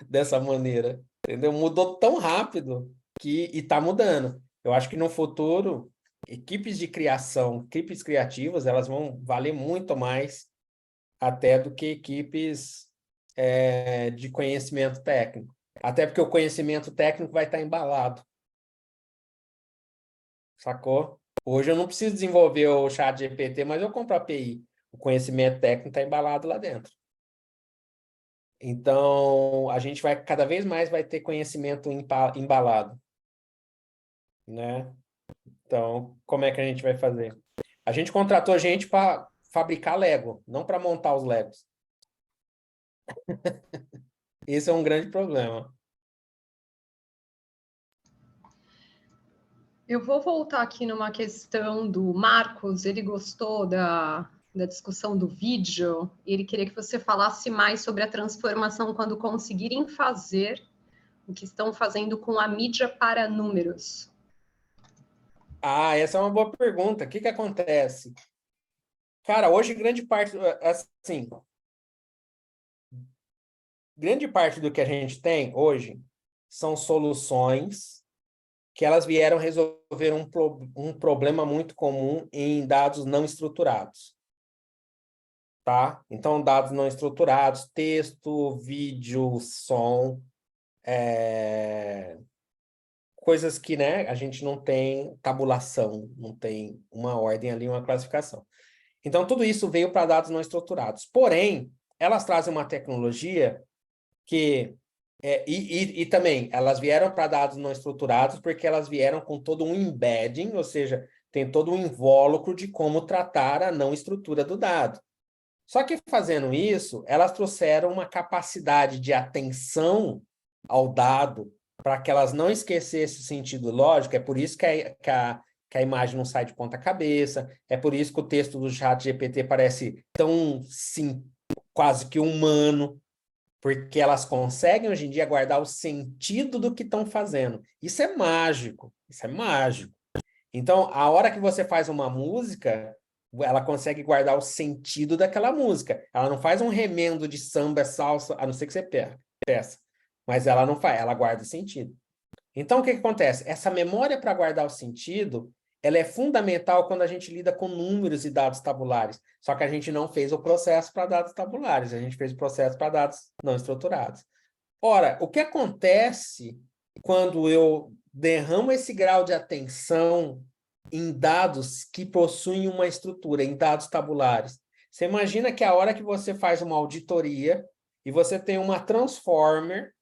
dessa maneira. Entendeu? Mudou tão rápido que está mudando. Eu acho que no futuro, equipes de criação, equipes criativas, elas vão valer muito mais até do que equipes de conhecimento técnico. Até porque o conhecimento técnico vai estar embalado. Sacou? Hoje eu não preciso desenvolver o chat GPT, mas eu compro a API. O conhecimento técnico está embalado lá dentro. Então, a gente vai cada vez mais vai ter conhecimento embalado, né? Então, como é que a gente vai fazer? A gente contratou gente para fabricar Lego, não para montar os Legos. Esse é um grande problema. Eu vou voltar aqui numa questão do Marcos, ele gostou da discussão do vídeo, ele queria que você falasse mais sobre a transformação quando conseguirem fazer o que estão fazendo com a mídia para números. Ah, essa é uma boa pergunta. O que acontece? Cara, hoje grande parte do que a gente tem hoje são soluções que elas vieram resolver um problema muito comum em dados não estruturados. Tá? Então, dados não estruturados, texto, vídeo, som, coisas que, né, a gente não tem tabulação, não tem uma ordem ali, uma classificação. Então, tudo isso veio para dados não estruturados. Porém, elas trazem uma tecnologia que... e também, elas vieram para dados não estruturados porque elas vieram com todo um embedding, ou seja, tem todo um invólucro de como tratar a não estrutura do dado. Só que fazendo isso, elas trouxeram uma capacidade de atenção ao dado para que elas não esquecessem o sentido lógico. É por isso que a imagem não sai de ponta cabeça, é por isso que o texto do chat GPT parece tão, sim, quase que humano, porque elas conseguem hoje em dia guardar o sentido do que estão fazendo. Isso é mágico, isso é mágico. Então, a hora que você faz uma música, ela consegue guardar o sentido daquela música. Ela não faz um remendo de samba, salsa, a não ser que você peça. Mas ela não faz, ela guarda o sentido. Então, o que acontece? Essa memória para guardar o sentido, ela é fundamental quando a gente lida com números e dados tabulares. Só que a gente não fez o processo para dados tabulares, a gente fez o processo para dados não estruturados. Ora, o que acontece quando eu derramo esse grau de atenção em dados que possuem uma estrutura, em dados tabulares? Você imagina que a hora que você faz uma auditoria e você tem uma transformer,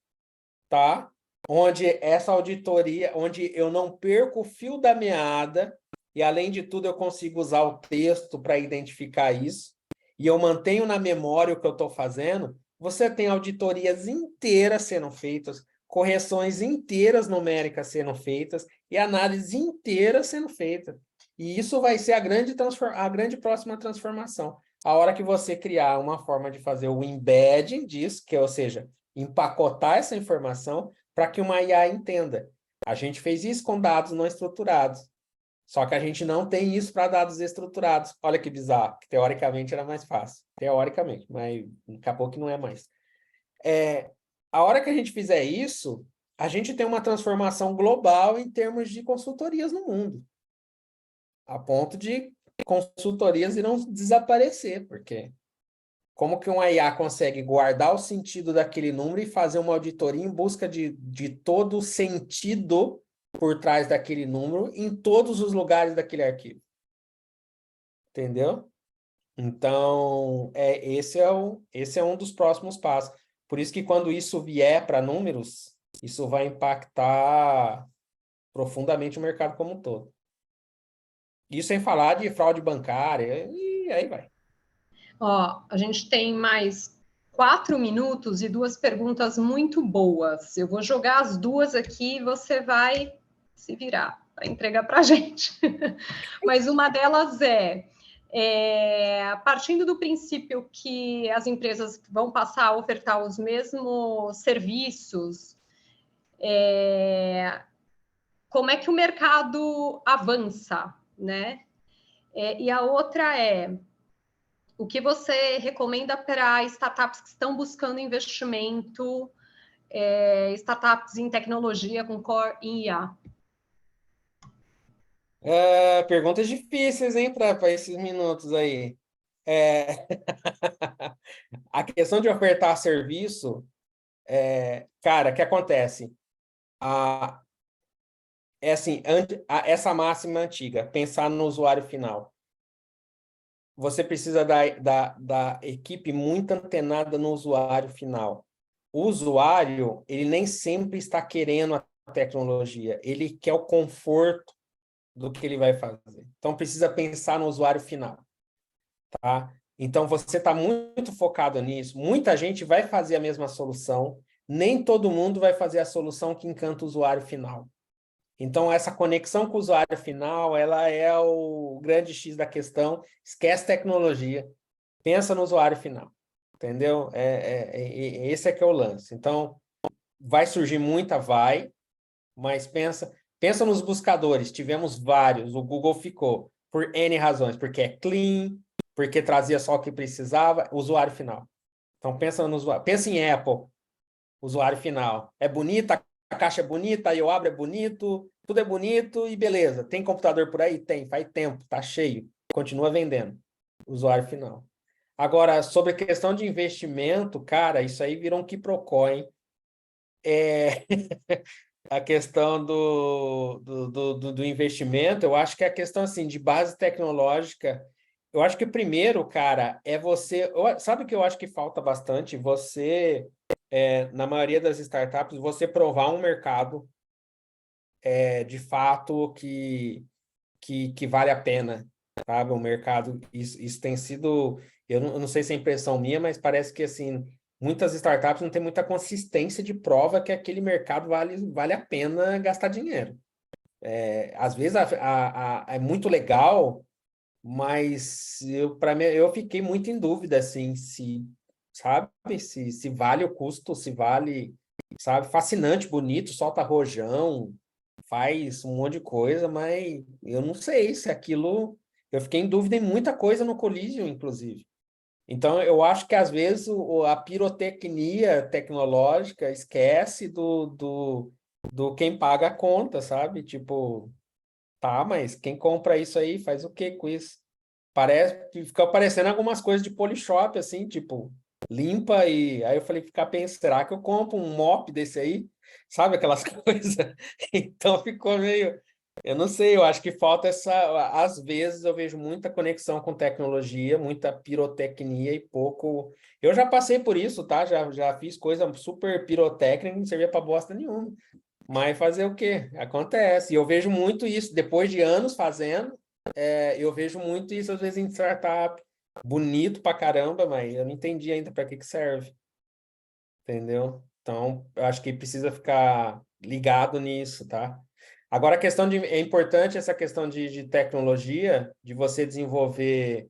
tá? Onde essa auditoria, onde eu não perco o fio da meada e, além de tudo, eu consigo usar o texto para identificar isso e eu mantenho na memória o que eu estou fazendo, você tem auditorias inteiras sendo feitas, correções inteiras numéricas sendo feitas e análise inteira sendo feita. E isso vai ser a grande próxima transformação. A hora que você criar uma forma de fazer o embedding disso, que, ou seja, empacotar essa informação para que uma IA entenda. A gente fez isso com dados não estruturados. Só que a gente não tem isso para dados estruturados. Olha que bizarro, que teoricamente era mais fácil. Teoricamente, mas acabou que não é mais. A hora que a gente fizer isso, a gente tem uma transformação global em termos de consultorias no mundo, a ponto de consultorias irão desaparecer, porque como que um IA consegue guardar o sentido daquele número e fazer uma auditoria em busca de todo o sentido por trás daquele número em todos os lugares daquele arquivo? Entendeu? Então, esse é um dos próximos passos. Por isso que quando isso vier para números, isso vai impactar profundamente o mercado como um todo. Isso sem falar de fraude bancária, e aí vai. Ó, a gente tem mais 4 minutos e 2 perguntas muito boas. Eu vou jogar as 2 aqui e você vai se virar para entregar para a gente. Mas uma delas partindo do princípio que as empresas vão passar a ofertar os mesmos serviços, como é que o mercado avança, né? E a outra o que você recomenda para startups que estão buscando investimento, startups em tecnologia com core em IA? Perguntas difíceis, hein, para esses minutos aí. A questão de ofertar serviço, cara, o que acontece? É assim, essa máxima antiga, pensar no usuário final. Você precisa da equipe muito antenada no usuário final. O usuário, ele nem sempre está querendo a tecnologia, ele quer o conforto do que ele vai fazer. Então, precisa pensar no usuário final, tá? Então, você está muito focado nisso. Muita gente vai fazer a mesma solução, nem todo mundo vai fazer a solução que encanta o usuário final. Então, essa conexão com o usuário final, ela é o grande X da questão. Esquece tecnologia, pensa no usuário final, entendeu? Esse é que é o lance. Então, vai surgir muita, mas pensa nos buscadores. Tivemos vários, o Google ficou, por N razões, porque é clean, porque trazia só o que precisava, usuário final. Então, pensa em Apple, usuário final. É bonita, a caixa é bonita, aí eu abro, é bonito, tudo é bonito e beleza. Tem computador por aí? Tem, faz tempo, tá cheio, continua vendendo. Usuário final. Agora, sobre a questão de investimento, cara, isso aí virou um quiprocó, hein? A questão do investimento, eu acho que a questão assim, de base tecnológica, eu acho que primeiro, cara, é você. Sabe o que eu acho que falta bastante? Na maioria das startups, você provar um mercado de fato que vale a pena, sabe? O mercado, isso tem sido. Eu não sei se é impressão minha, mas parece que assim. Muitas startups não têm muita consistência de prova que aquele mercado vale a pena gastar dinheiro. Às vezes é muito legal, mas eu fiquei muito em dúvida, assim, sabe? Se vale o custo, se vale, sabe? Fascinante, bonito, solta rojão, faz um monte de coisa, mas eu não sei se aquilo... Eu fiquei em dúvida em muita coisa no Collision, inclusive. Então, eu acho que, às vezes, a pirotecnia tecnológica esquece do quem paga a conta, sabe? Tipo, tá, mas quem compra isso aí faz o quê com isso? Fica parecendo algumas coisas de Polishop, assim, tipo, limpa e... Aí eu falei, ficar pensando, será que eu compro um mop desse aí? Sabe aquelas coisas? Então, ficou meio... Eu não sei, eu acho que falta essa... Às vezes eu vejo muita conexão com tecnologia, muita pirotecnia e pouco... Eu já passei por isso, tá? Já fiz coisa super pirotécnica, não servia para bosta nenhuma. Mas fazer o quê? Acontece. E eu vejo muito isso, depois de anos fazendo, eu vejo muito isso às vezes em startup. Bonito pra caramba, mas eu não entendi ainda para que serve. Entendeu? Então, eu acho que precisa ficar ligado nisso, tá? Agora, é importante essa questão de tecnologia, de você desenvolver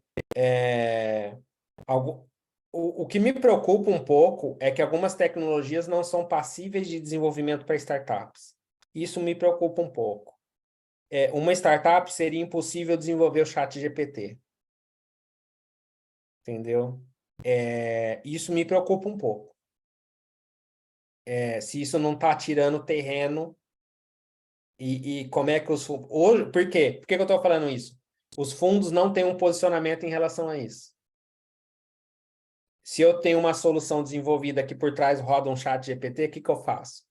algo. O que me preocupa um pouco é que algumas tecnologias não são passíveis de desenvolvimento para startups. Isso me preocupa um pouco. Uma startup seria impossível desenvolver o chat GPT. Entendeu? Isso me preocupa um pouco. se isso não está tirando terreno e como é que os fundos... Hoje, por quê? Por que eu estou falando isso? Os fundos não têm um posicionamento em relação a isso. Se eu tenho uma solução desenvolvida que por trás roda um chat GPT, o que eu faço?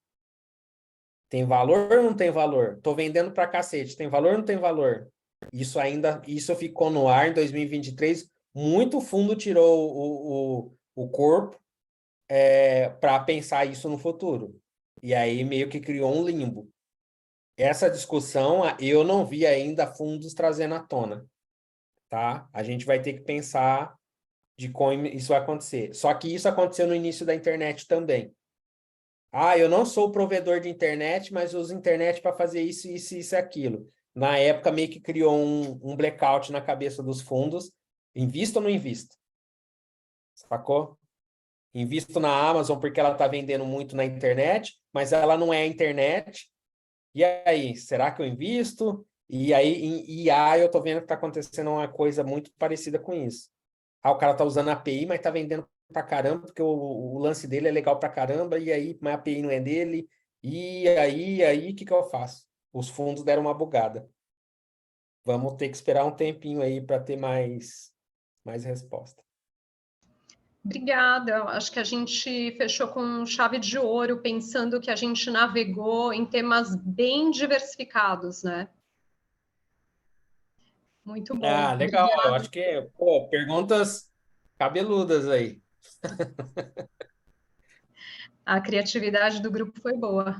Tem valor ou não tem valor? Estou vendendo para cacete. Tem valor ou não tem valor? Isso ficou no ar em 2023. Muito fundo tirou o corpo para pensar isso no futuro. E aí meio que criou um limbo. Essa discussão eu não vi ainda fundos trazendo à tona. Tá? A gente vai ter que pensar de como isso vai acontecer. Só que isso aconteceu no início da internet também. Eu não sou provedor de internet, mas uso internet para fazer isso, isso, isso e aquilo. Na época, meio que criou um blackout na cabeça dos fundos. Invisto ou não invisto? Sacou? Invisto na Amazon porque ela está vendendo muito na internet, mas ela não é a internet. E aí, será que eu invisto? E aí, em IA, eu estou vendo que está acontecendo uma coisa muito parecida com isso. O cara está usando a API, mas está vendendo pra caramba, porque o lance dele é legal pra caramba, e aí, mas a API não é dele, e aí, o que eu faço? Os fundos deram uma bugada. Vamos ter que esperar um tempinho aí para ter mais resposta. Obrigada. Acho que a gente fechou com chave de ouro, pensando que a gente navegou em temas bem diversificados, né? Muito bom. Legal. Obrigada. Eu acho que, perguntas cabeludas aí. A criatividade do grupo foi boa.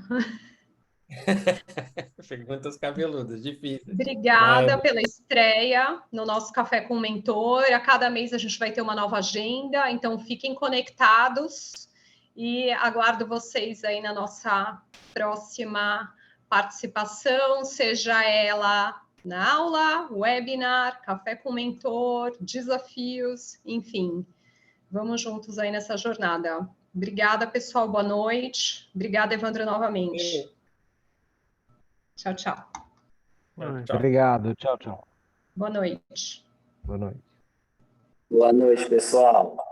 Perguntas cabeludas, difícil. Obrigada pela estreia no nosso Café com o Mentor. A cada mês a gente vai ter uma nova agenda, então fiquem conectados e aguardo vocês aí na nossa próxima participação, seja ela na aula, webinar, Café com o Mentor, desafios, enfim. Vamos juntos aí nessa jornada. Obrigada, pessoal. Boa noite. Obrigada, Evandro, novamente. Tchau, tchau. Tchau. Obrigado. Tchau, tchau. Boa noite. Boa noite. Boa noite, pessoal.